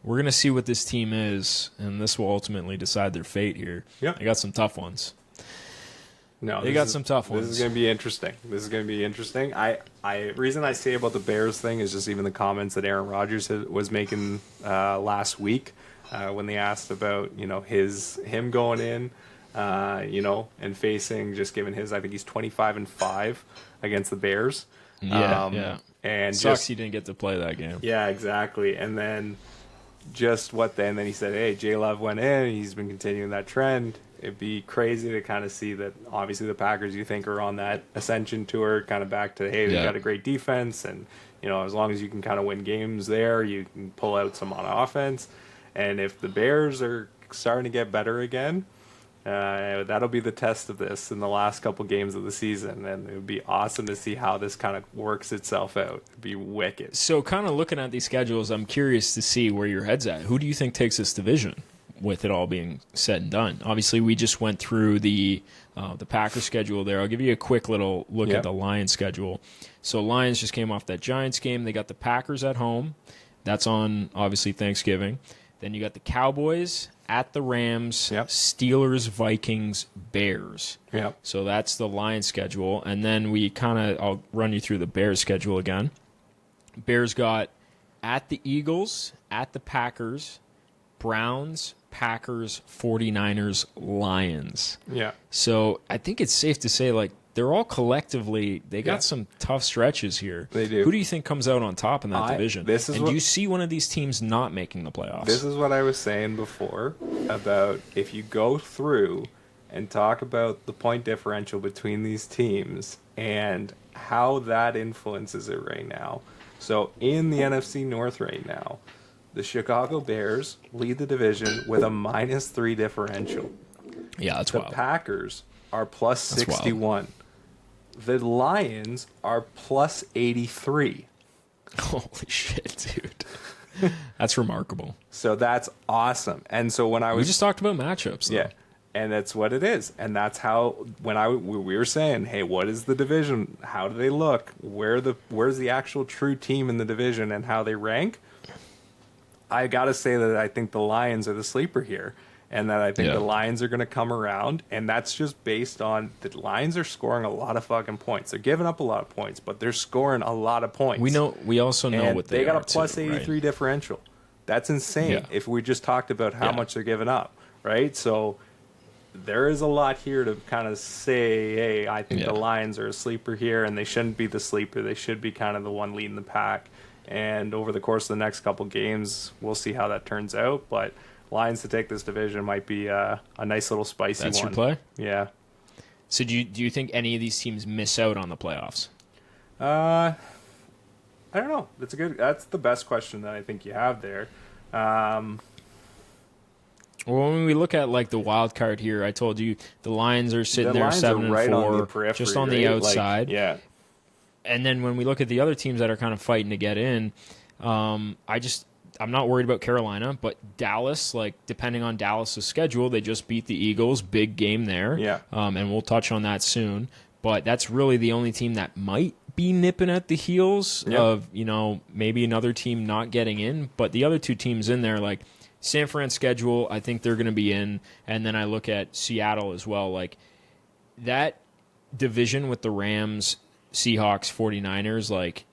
We're going to see what this team is, and this will ultimately decide their fate here. Yep. They got some tough ones. No, they got some tough ones. This is going to be interesting. Reason I say about the Bears thing is just even the comments that Aaron Rodgers was making last week when they asked about him going in, and facing just given his, I think he's 25-5 against the Bears. Yeah. And sucks he didn't get to play that game. Yeah, exactly. And then and then he said, hey, J Love went in. He's been continuing that trend. It'd be crazy to kind of see that obviously the Packers you think are on that ascension tour, kind of back to, hey, they've got a great defense. And, as long as you can kind of win games there, you can pull out some on offense. And if the Bears are starting to get better again, that'll be the test of this in the last couple games of the season. And it would be awesome to see how this kind of works itself out. It'd be wicked. So kind of looking at these schedules, I'm curious to see where your head's at. Who do you think takes this division? With it all being said and done, obviously we just went through the Packers schedule there. I'll give you a quick little look at the Lions schedule. So Lions just came off that Giants game. They got the Packers at home. That's on obviously Thanksgiving. Then you got the Cowboys at the Rams, Steelers, Vikings, Bears. Yep. So that's the Lions schedule, and then I'll run you through the Bears schedule again. Bears got at the Eagles, at the Packers, Browns, Packers, 49ers, Lions. Yeah. So I think it's safe to say, they're all collectively, they got some tough stretches here. They do. Who do you think comes out on top in that division? Do you see one of these teams not making the playoffs? This is what I was saying before about if you go through and talk about the point differential between these teams and how that influences it right now. So in the NFC North right now, the Chicago Bears lead the division with a -3 differential. Yeah, that's wild. The Packers are plus 61. The Lions are plus 83. Holy shit, dude. That's remarkable. So that's awesome. And so when I was... We just talked about matchups, though. Yeah. And that's what it is. And that's how, when we were saying, hey, what is the division? How do they look? Where's the actual true team in the division and how they rank? I got to say that I think the Lions are the sleeper here. And that I think the Lions are going to come around. And that's just based on the Lions are scoring a lot of fucking points. They're giving up a lot of points, but they're scoring a lot of points. We also know and what they got are a plus too, 83 right? differential. That's insane. Yeah. If we just talked about how much they're giving up, right? So there is a lot here to kind of say, hey, I think the Lions are a sleeper here, and they shouldn't be the sleeper. They should be kind of the one leading the pack. And over the course of the next couple games, we'll see how that turns out. But Lions to take this division might be a nice little spicy That's one. your play? Yeah. So do you think any of these teams miss out on the playoffs? I don't know. That's the best question that I think you have there. Well, when we look at like the wild card here, I told you the Lions are sitting there 7-4, just on the outside. Like, yeah. And then when we look at the other teams that are kind of fighting to get in, I'm not worried about Carolina, but Dallas, like depending on Dallas' schedule, they just beat the Eagles, big game there. Yeah. And we'll touch on that soon. But that's really the only team that might be nipping at the heels of, maybe another team not getting in. But the other two teams in there, like San Fran's schedule, I think they're going to be in. And then I look at Seattle as well. Like that division with the Rams, Seahawks, 49ers, like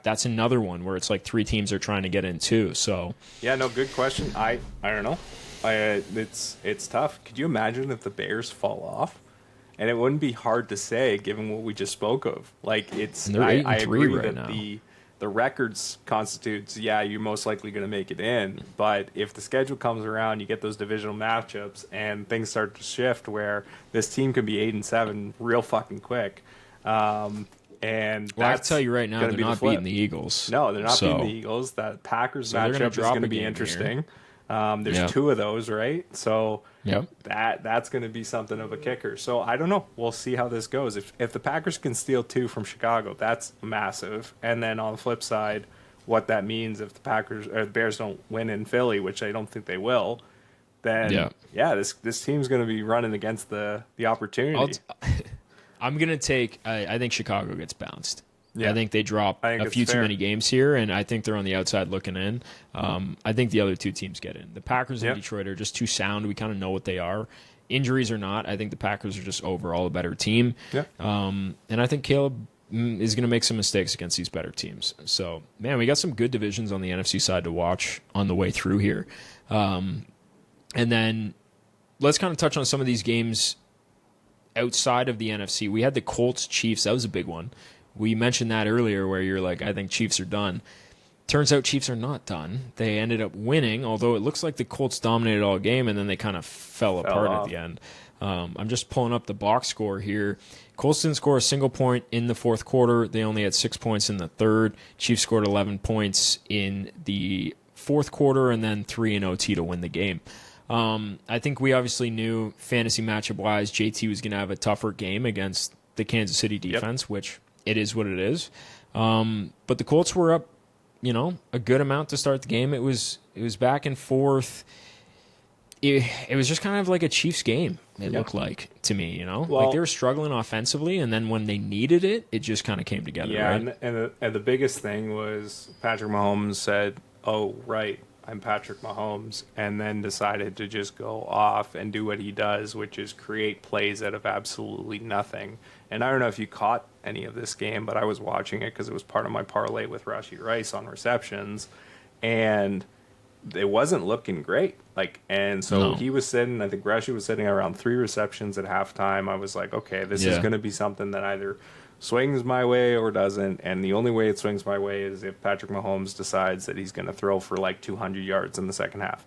that's another one where it's like three teams are trying to get in too. So no, good question. I don't know. It's tough. Could you imagine if the Bears fall off? And it wouldn't be hard to say given what we just spoke of. Like it's I agree right that now. The records constitutes, you're most likely going to make it in. But if the schedule comes around, you get those divisional matchups, and things start to shift where this team can be 8-7 real fucking quick. And I can tell you right now, they're not beating the Eagles. No, they're not beating the Eagles. That Packers matchup is going to be interesting. There's two of those, right? So that's going to be something of a kicker. So I don't know. We'll see how this goes. If the Packers can steal 2 from Chicago, that's massive. And then on the flip side, what that means if the Packers or the Bears don't win in Philly, which I don't think they will, then this team's going to be running against the opportunity. I'm going to take I think Chicago gets bounced. Yeah. I think they drop a few too many games here, and I think they're on the outside looking in. I think the other two teams get in. The Packers and Detroit are just too sound. We kind of know what they are. Injuries or not, I think the Packers are just overall a better team. Yeah. And I think Caleb is going to make some mistakes against these better teams. So, man, we got some good divisions on the NFC side to watch on the way through here. And then let's kind of touch on some of these games outside of the NFC. We had the Colts-Chiefs. That was a big one. We mentioned that earlier where you're like, I think Chiefs are done. Turns out Chiefs are not done. They ended up winning, although it looks like the Colts dominated all game, and then they kind of fell apart at the end. I'm just pulling up the box score here. Colts didn't score a single point in the fourth quarter. They only had 6 points in the third. Chiefs scored 11 points in the fourth quarter and then 3 in OT to win the game. I think we obviously knew fantasy matchup-wise JT was going to have a tougher game against the Kansas City defense, which it is what it is. But the Colts were up, a good amount to start the game. It was back and forth. It was just kind of like a Chiefs game, it looked like to me, Well, like they were struggling offensively, and then when they needed it, it just kind of came together, right? And the biggest thing was Patrick Mahomes said, oh, right, I'm Patrick Mahomes, and then decided to just go off and do what he does, which is create plays out of absolutely nothing. And I don't know if you caught any of this game, but I was watching it because it was part of my parlay with Rashee Rice on receptions, and it wasn't looking great. He was sitting, I think Rashee was sitting around 3 receptions at halftime. I was like, okay, this is going to be something that either swings my way or doesn't, and the only way it swings my way is if Patrick Mahomes decides that he's going to throw for like 200 yards in the second half.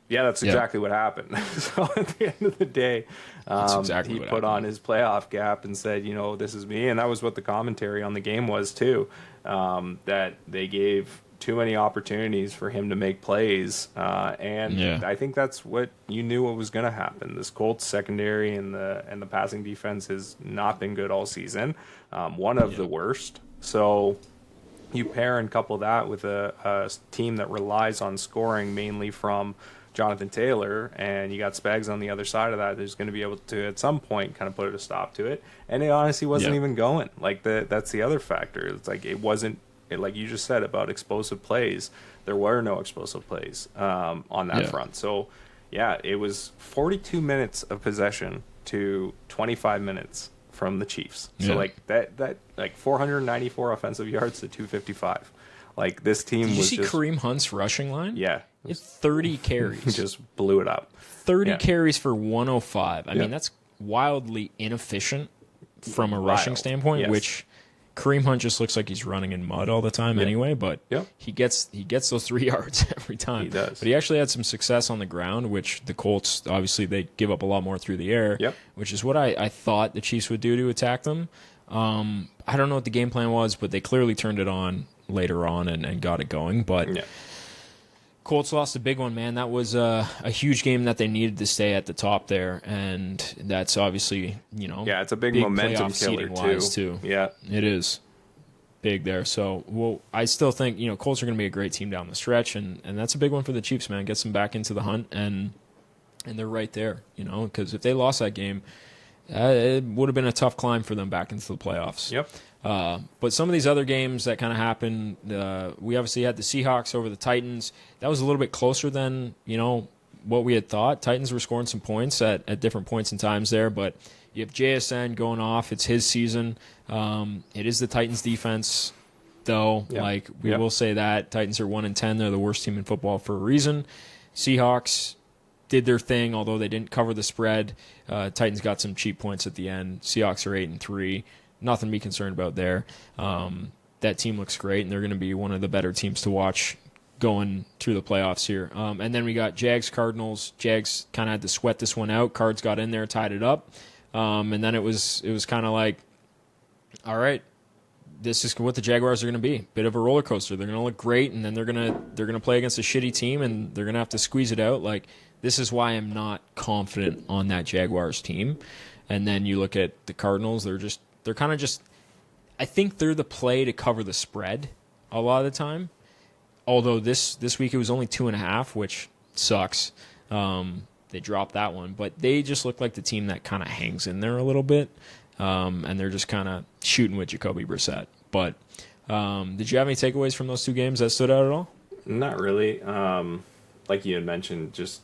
Yeah, that's exactly what happened. So at the end of the day, he put on his playoff gap and said, this is me. And that was what the commentary on the game was too, that they gave too many opportunities for him to make plays. I think that's what you knew what was going to happen. This Colts secondary and the passing defense has not been good all season. One of the worst. So you pair and couple that with a team that relies on scoring mainly from Jonathan Taylor, and you got Spags on the other side of that, who's going to be able to, at some point, kind of put a stop to it. And it honestly wasn't even going. Like, that's the other factor. It's like it wasn't, like you just said about explosive plays, there were no explosive plays on that front. So, yeah, it was 42 minutes of possession to 25 minutes from the Chiefs. So, like, that 494 offensive yards to 255. Like, this team Did you was see just... Kareem Hunt's rushing line? Yeah. It's 30 carries. He just blew it up. 30 carries for 105. I mean, that's wildly inefficient from a rushing standpoint, which Kareem Hunt just looks like he's running in mud all the time anyway, but he gets those 3 yards every time. He does. But he actually had some success on the ground, which the Colts, obviously, they give up a lot more through the air, which is what I thought the Chiefs would do to attack them. I don't know what the game plan was, but they clearly turned it on later on and got it going. But Colts lost a big one, man. That was a huge game that they needed to stay at the top there, and that's obviously, it's a big momentum killer too. Yeah, it is big there. So, I still think Colts are going to be a great team down the stretch, and that's a big one for the Chiefs, man. Gets them back into the hunt, and they're right there, because if they lost that game, it would have been a tough climb for them back into the playoffs. Yep. But some of these other games that kind of happened, we obviously had the Seahawks over the Titans. That was a little bit closer than, what we had thought. Titans were scoring some points at different points in times there, but you have JSN going off. It's his season. It is the Titans defense, though. Like, we will say that. Titans are 1-10. They're the worst team in football for a reason. Seahawks did their thing, although they didn't cover the spread. Titans got some cheap points at the end. Seahawks are 8-3. Nothing to be concerned about there. That team looks great, and they're going to be one of the better teams to watch going through the playoffs here. And then we got Jags-Cardinals. Jags kind of had to sweat this one out. Cards got in there, tied it up. And then it was kind of like, all right, this is what the Jaguars are going to be. Bit of a roller coaster. They're going to look great, and then they're going to play against a shitty team, and they're going to have to squeeze it out. Like, this is why I'm not confident on that Jaguars team. And then you look at the Cardinals. They're kind of just, I think they're the play to cover the spread a lot of the time. Although this week it was only 2.5, which sucks. They dropped that one. But they just look like the team that kind of hangs in there a little bit. And they're just kind of shooting with Jacoby Brissett. But did you have any takeaways from those two games that stood out at all? Not really. Like you had mentioned, just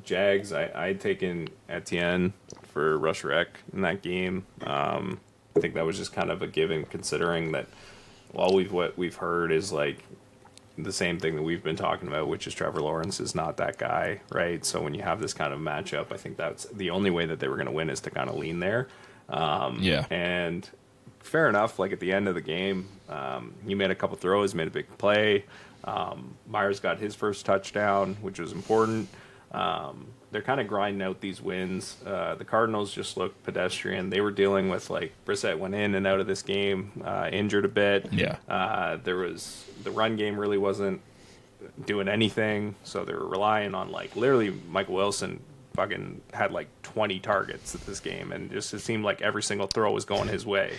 Jags, I'd taken Etienne for rush rec in that game. I think that was just kind of a given, considering that what we've heard is like the same thing that we've been talking about, which is Trevor Lawrence is not that guy, right? So when you have this kind of matchup, I think that's the only way that they were going to win is to kind of lean there. And fair enough. Like at the end of the game, he made a couple throws, made a big play. Myers got his first touchdown, which was important. They're kind of grinding out these wins. The Cardinals just looked pedestrian. They were dealing with, like, Brissett went in and out of this game, injured a bit. There was the run game really wasn't doing anything, so they were relying on, like, literally Michael Wilson fucking had, like, 20 targets at this game, and just it seemed like every single throw was going his way.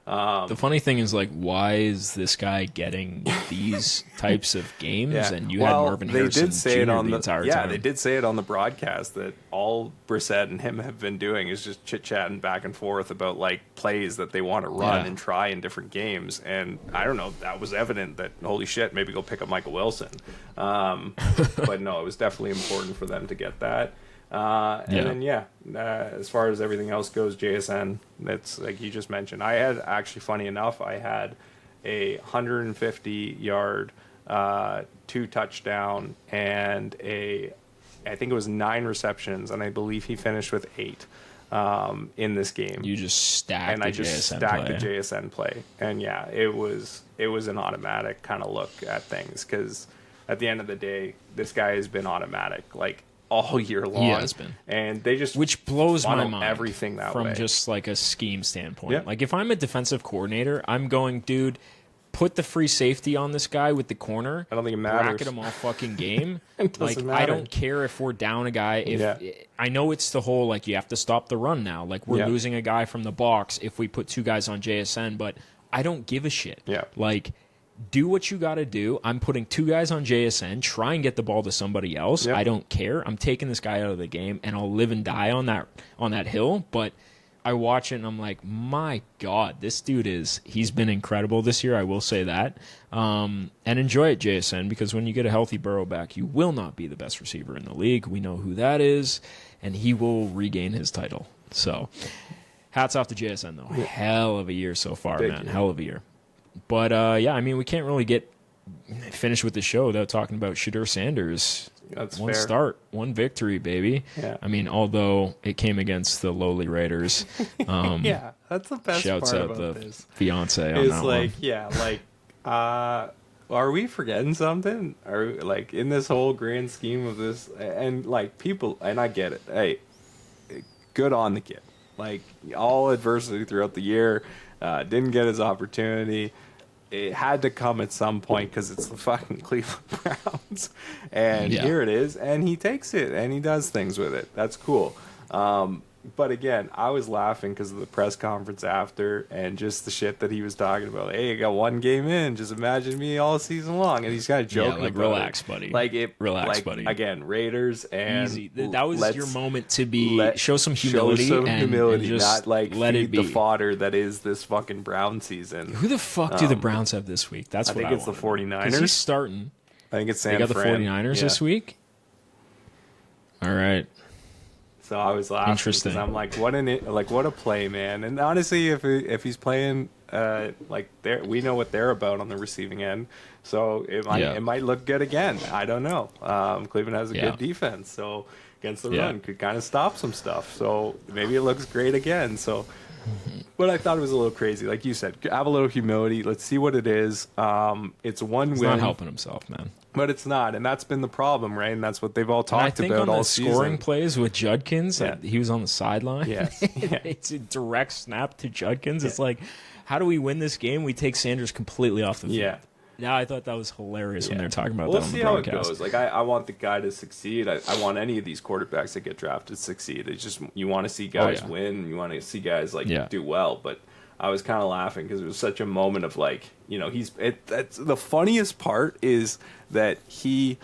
The funny thing is, like, why is this guy getting these types of games? And you had Marvin Harrison Jr. the entire time. Yeah, they did say it on the broadcast that all Brissett and him have been doing is just chit-chatting back and forth about, like, plays that they want to run and try in different games. And I don't know, that was evident that, holy shit, maybe go pick up Michael Wilson. But no, it was definitely important for them to get that. And then, as far as everything else goes, JSN, that's like you just mentioned. I had actually, funny enough, I had a 150-yard, 2-touchdown, and I think it was 9 receptions, and I believe he finished with 8 in this game. You just stacked the JSN play. And it was an automatic kind of look at things, because at the end of the day, this guy has been automatic. Like, all year long. He has been. And they just which blows my mind everything that way. From just like a scheme standpoint. Like if I'm a defensive coordinator, I'm going, dude, put the free safety on this guy with the corner. I don't think it matters. Bracket him all fucking game. Like matter. I don't care if we're down a guy. I know it's the whole like you have to stop the run now. Like we're losing a guy from the box if we put 2 guys on JSN, but I don't give a shit. Like do what you got to do. I'm putting 2 guys on JSN. Try and get the ball to somebody else. Yep. I don't care. I'm taking this guy out of the game, and I'll live and die on that hill. But I watch it, and I'm like, my God, this dude he's been incredible this year. I will say that. And enjoy it, JSN, because when you get a healthy Burrow back, you will not be the best receiver in the league. We know who that is, and he will regain his title. So hats off to JSN, though. Yeah. Hell of a year so far, man. Year. Hell of a year. But, yeah, I mean, we can't really finish with the show without talking about Chider Sanders. That's one fair. Start, one victory, baby. Yeah. I mean, although it came against the lowly Raiders. Yeah, that's the best shouts part out about the this. Fiance on that like, one. Yeah, like, are we forgetting something? Are like in this whole grand scheme of this, and like people, and I get it. Hey, good on the kid. Like all adversity throughout the year, didn't get his opportunity. It had to come at some point because it's the fucking Cleveland Browns, and here it is, and he takes it and he does things with it. That's cool. But again, I was laughing because of the press conference after and just the shit that he was talking about. Hey, I got 1 game in. Just imagine me all season long. And he's kind of joking. Like, relax, buddy. Relax, buddy. Again, Raiders and easy. That was your moment to show some humility. And just not let feed it be the fodder that is this fucking Brown season. Who the fuck do the Browns have this week? That's what I think it's the 49ers. He's starting. I think it's San Fran. They got the 49ers this week? All right. So I was laughing because I'm like, what a play, man! And honestly, if he's playing, we know what they're about on the receiving end, so it might look good again. I don't know. Cleveland has a good defense, so against the run could kind of stop some stuff. So maybe it looks great again. So, but I thought it was a little crazy, like you said. Have a little humility. Let's see what it is. It's one win. He's not helping himself, man. But it's not, and that's been the problem, right? And that's what they've all talked about all season. Scoring plays with Judkins, he was on the sideline. Yes. It's a direct snap to Judkins. It's like, how do we win this game? We take Sanders completely off the field. Yeah. Yeah, I thought that was hilarious when they're talking about that on the We'll broadcast. see how it goes. Like, I want the guy to succeed. I want any of these quarterbacks that get drafted to succeed. It's just, you want to see guys win. You want to see guys, do well. But I was kind of laughing because it was such a moment of, that's the funniest part is that he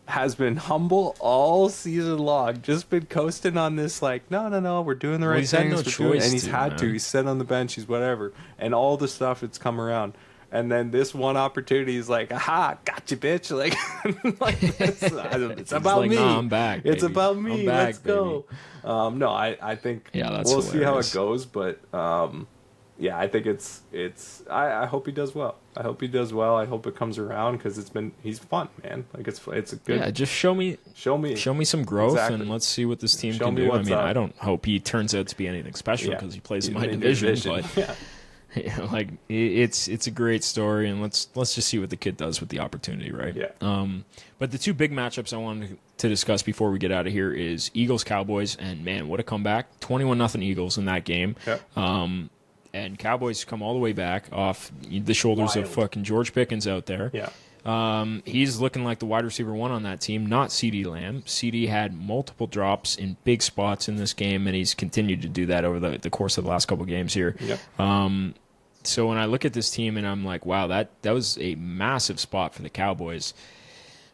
has been humble all season long, just been coasting on this, no, we're doing the right things. And he's had to. He's sat on the bench. He's whatever. And all the stuff that's come around. And then this one opportunity is like, aha, gotcha, bitch. It's about me. Nah, I'm back, baby. It's about me. Back, let's go. No, I think we'll hilarious. See how it goes. But, I think I hope he does well. I hope he does well. I hope it comes around because he's fun, man. It's a good. Yeah, just show me some growth and let's see what this team can do. I mean, I don't hope he turns out to be anything special because he plays in my division, but it's a great story, and let's just see what the kid does with the opportunity, right? Yeah. But the 2 big matchups I wanted to discuss before we get out of here is Eagles-Cowboys, and man, what a comeback! 21-0 Eagles in that game. Yeah. And Cowboys come all the way back off the shoulders of fucking George Pickens out there. Yeah. He's looking like the wide receiver 1 on that team, not CeeDee Lamb. CeeDee had multiple drops in big spots in this game, and he's continued to do that over the course of the last couple of games here. Yep. So when I look at this team and I'm like, wow, that was a massive spot for the Cowboys.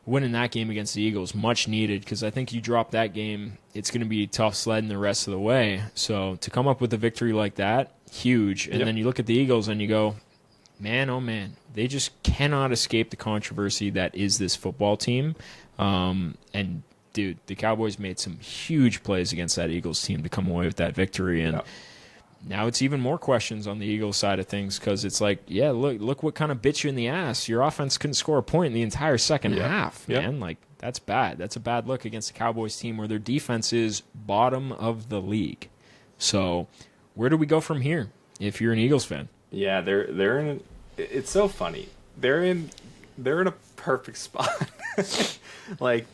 Winning that game against the Eagles, much needed, because I think you drop that game, it's going to be tough sledding the rest of the way. So to come up with a victory like that, huge. And then you look at the Eagles and you go, man, oh man, they just cannot escape the controversy that is this football team. And dude, the Cowboys made some huge plays against that Eagles team to come away with that victory. And now it's even more questions on the Eagles side of things, because it's like, look what kind of bit you in the ass. Your offense couldn't score a point in the entire second half, man. Like, that's bad. That's a bad look against the Cowboys team where their defense is bottom of the league. So where do we go from here if you're an Eagles fan? Yeah, they're in. It's so funny. They're in a perfect spot.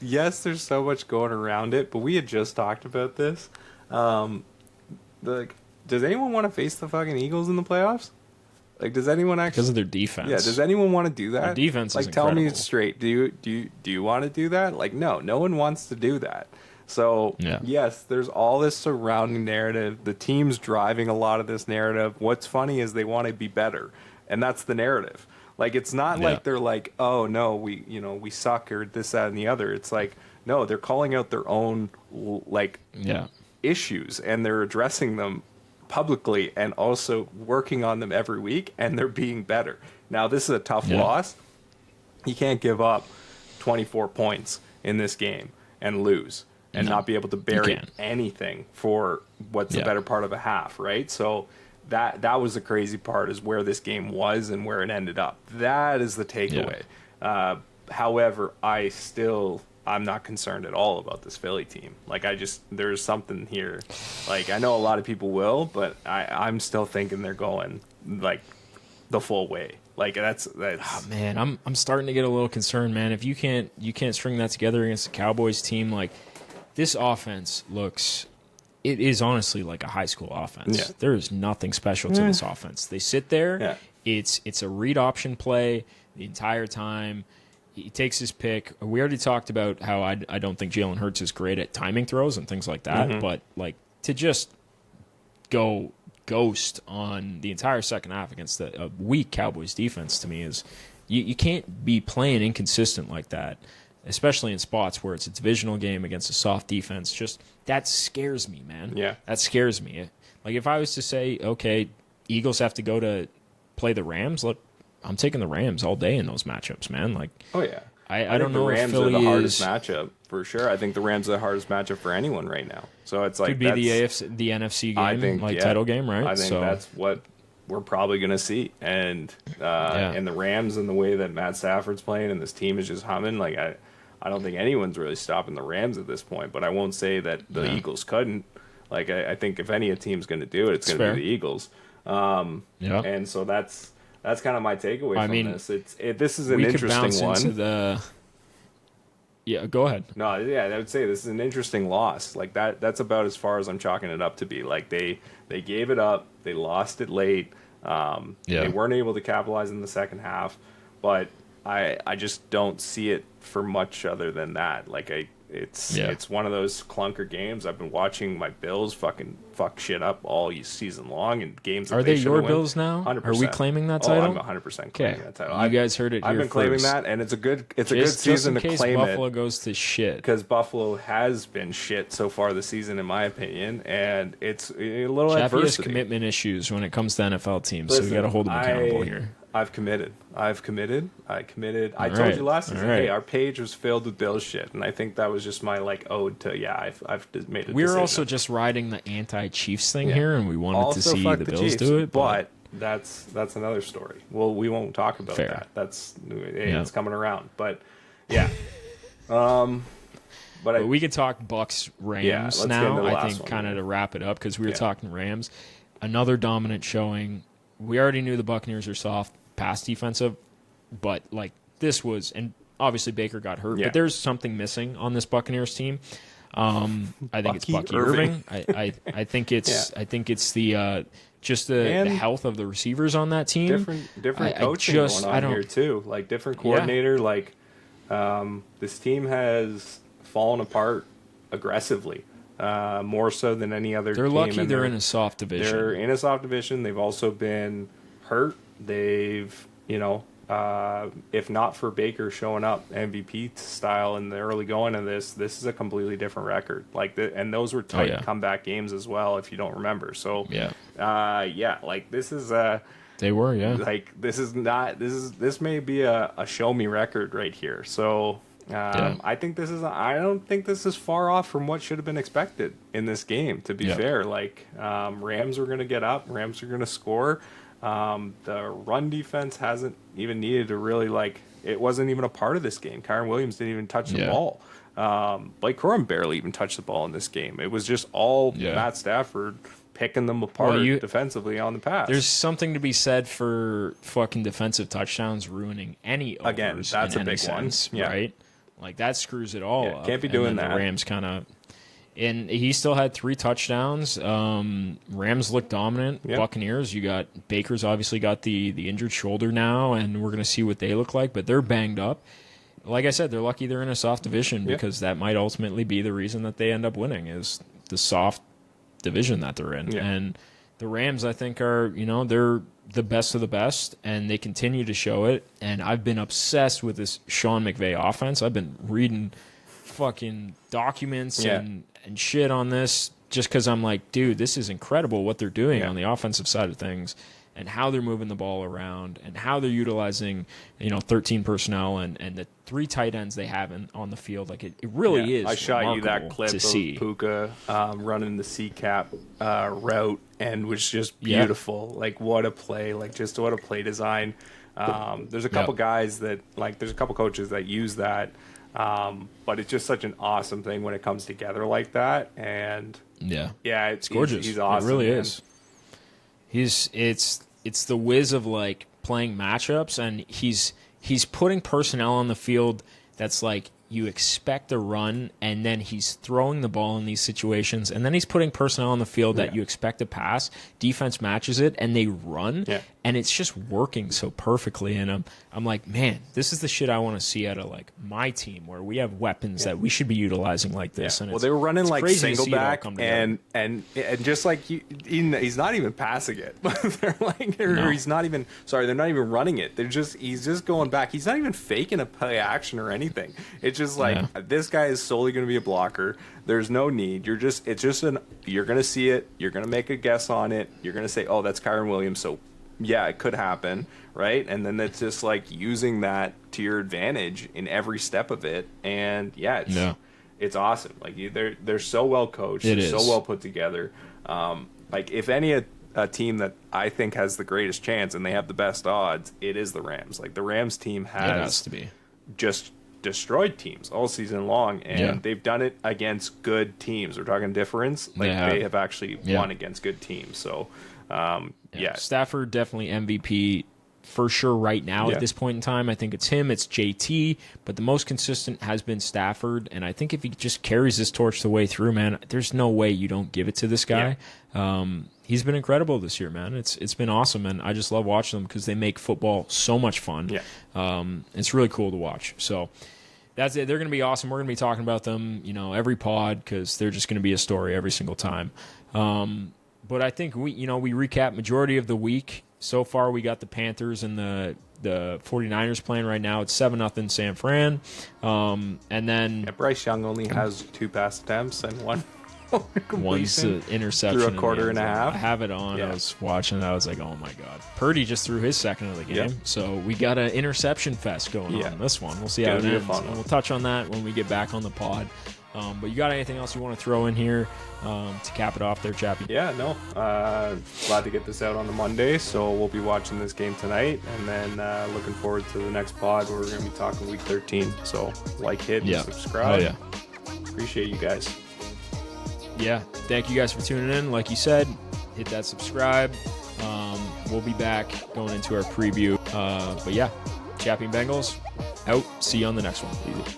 Yes, there's so much going around it, but we had just talked about this. Does anyone want to face the fucking Eagles in the playoffs? Does anyone actually? Because of their defense. Yeah. Does anyone want to do that? Their defense is tell incredible. me it straight. Do you want to do that? No one wants to do that. So yes, there's all this surrounding narrative. The team's driving a lot of this narrative. What's funny is they want to be better, and that's the narrative. Like, it's not like they're like, oh no, we suck or this, that, and the other. It's like, no, they're calling out their own issues, and they're addressing them publicly and also working on them every week, and they're being better. Now, this is a tough loss. You can't give up 24 points in this game and lose and not be able to bury anything for what's the better part of a half, right? So that was the crazy part, is where this game was and where it ended up. That is the takeaway. However, I'm not concerned at all about this Philly team. Like, there's something here. Like, I know a lot of people will, but I'm still thinking they're going like the full way. Like, that's oh, man, I'm starting to get a little concerned, man. If you can't string that together against the Cowboys team, like, this offense it is honestly like a high school offense. Yeah. There is nothing special to this offense. They sit there. Yeah. It's a read option play the entire time. He takes his pick. We already talked about how I don't think Jalen Hurts is great at timing throws and things like that. But, like, to just go ghost on the entire second half against a weak Cowboys defense, to me, is you can't be playing inconsistent like that, especially in spots where it's a divisional game against a soft defense. Just that scares me, man. Yeah, that scares me. Like, if I was to say, okay, Eagles have to go to play the Rams, look, I'm taking the Rams all day in those matchups, man. Like, oh yeah, I don't know the Rams if Philly are the hardest matchup for sure. I think the Rams are the hardest matchup for anyone right now. So it's like, could be the AFC, the NFC game, title game, right? I think that's what we're probably going to see. And and the Rams, and the way that Matt Stafford's playing and this team is just humming, like, I don't think anyone's really stopping the Rams at this point. But I won't say that the Eagles couldn't. Like, I think if any team's going to do it, it's going to be the Eagles. And so that's kind of my takeaway from this. This is an interesting one. Yeah, go ahead. No, yeah, I would say this is an interesting loss. Like, that's about as far as I'm chalking it up to be. Like, they gave it up. They lost it late. They weren't able to capitalize in the second half. But I just don't see it for much other than that. Like, it's one of those clunker games. I've been watching my Bills fucking fuck shit up all season long, and games that are they your Bills now? 100%. Are we claiming that title? I'm 100% claiming that title. You guys heard it here I've been claiming that, and it's a good season to claim it. Just in case Buffalo goes to shit. Because Buffalo has been shit so far this season, in my opinion, and it's a little Chappie adversity. has commitment issues when it comes to NFL teams, so we got to hold them accountable here. I've committed. I committed. I told you last season, hey, our page was filled with Bills shit, and I think that was just my ode to, I've made a decision. We're also just riding the anti-Chiefs thing here, and we wanted to see the Bills Chiefs, do it. But that's another story. Well, we won't talk about that. It's coming around. But, yeah. But we could talk Bucks Rams now, I think, kind of to wrap it up, because we were talking Rams. Another dominant showing. We already knew the Buccaneers are soft, pass defensive, but like this was, and obviously Baker got hurt, but there's something missing on this Buccaneers team. I think it's Bucky Irving. I think it's the just the health of the receivers on that team. Different coaching going on here too, like different coordinator. Like this team has fallen apart aggressively. More so than any other team. They're lucky they're in a soft division. They're in a soft division. They've also been hurt. They've, if not for Baker showing up MVP style in the early going of this is a completely different record. And those were tight comeback games as well, if you don't remember. So, like this is they were, like this may be a show me record right here. So. I don't think this is far off from what should have been expected in this game, to be fair. Like, Rams are going to get up. Rams are going to score. The run defense hasn't even needed to really, it wasn't even a part of this game. Kyren Williams didn't even touch the ball. Blake Corum barely even touched the ball in this game. It was just all Matt Stafford picking them apart defensively on the pass. There's something to be said for fucking defensive touchdowns ruining any overs. Again, that's a big one. Right? Like, that screws it all up. Can't be doing that. The Rams kind of... And he still had 3 touchdowns. Rams looked dominant. Yep. Buccaneers, you got... Baker's obviously got the injured shoulder now, and we're going to see what they look like, but they're banged up. Like I said, they're lucky they're in a soft division because that might ultimately be the reason that they end up winning, is the soft division that they're in. And the Rams, I think, are, they're the best of the best, and they continue to show it. And I've been obsessed with this Sean McVay offense. I've been reading fucking documents and shit on this just because I'm like, dude, this is incredible what they're doing on the offensive side of things, and how they're moving the ball around, and how they're utilizing, 13 personnel and the 3 tight ends they have on the field. Like, it really is. I shot you that clip of see. Puka running the C-cap route, and was just beautiful. Like, what a play. Like, just what a play design. There's a couple guys that, there's a couple coaches that use that, but it's just such an awesome thing when it comes together like that. And it's gorgeous. He's awesome. It really is. It's the whiz of like playing matchups, and he's putting personnel on the field that's like you expect a run, and then he's throwing the ball in these situations, and then he's putting personnel on the field that you expect to pass. Defense matches it, and they run, and it's just working so perfectly. And I'm like, man, this is the shit I want to see out of like my team, where we have weapons that we should be utilizing like this. And they were running like single back, and just like he's not even passing it. They're like, he's not even. Sorry, they're not even running it. He's just going back. He's not even faking a play action or anything. It's just like this guy is solely going to be a blocker. There's no need. You're going to see it. You're going to make a guess on it. You're going to say, oh, that's Kyren Williams. So yeah, it could happen, right? And then it's just like using that to your advantage in every step of it. And it's awesome. Like they're so well coached. They're so well put together. Like if any a team that I think has the greatest chance and they have the best odds, it is the Rams. Like the Rams team has to be just destroyed teams all season long, and they've done it against good teams. We're talking difference. Like they have actually won against good teams. So Stafford definitely MVP for sure right now at this point in time. I think it's him, it's JT, but the most consistent has been Stafford, and I think if he just carries this torch the way through, man, there's no way you don't give it to this guy. He's been incredible this year, man. It's been awesome, and I just love watching them because they make football so much fun. It's really cool to watch. So that's it. They're going to be awesome. We're going to be talking about them, every pod, because they're just going to be a story every single time. But I think we recap majority of the week. So far, we got the Panthers and the 49ers playing right now. It's 7-0 San Fran. And then Bryce Young only has 2 pass attempts and one's an interception through a quarter and a half. I have it on. I was watching it. I was like, oh my god. Purdy just threw his second of the game. So we got an interception fest going on in this one. We'll see how it ends. And we'll touch on that when we get back on the pod. But you got anything else you want to throw in here to cap it off there, Chappie? Yeah, no. Glad to get this out on the Monday. So we'll be watching this game tonight, and then looking forward to the next pod where we're going to be talking Week 13. So hit, and subscribe. Appreciate you guys. Yeah, thank you guys for tuning in. Like you said, hit that subscribe. We'll be back going into our preview. But yeah, Chappie and Bengals out. See you on the next one. Easy.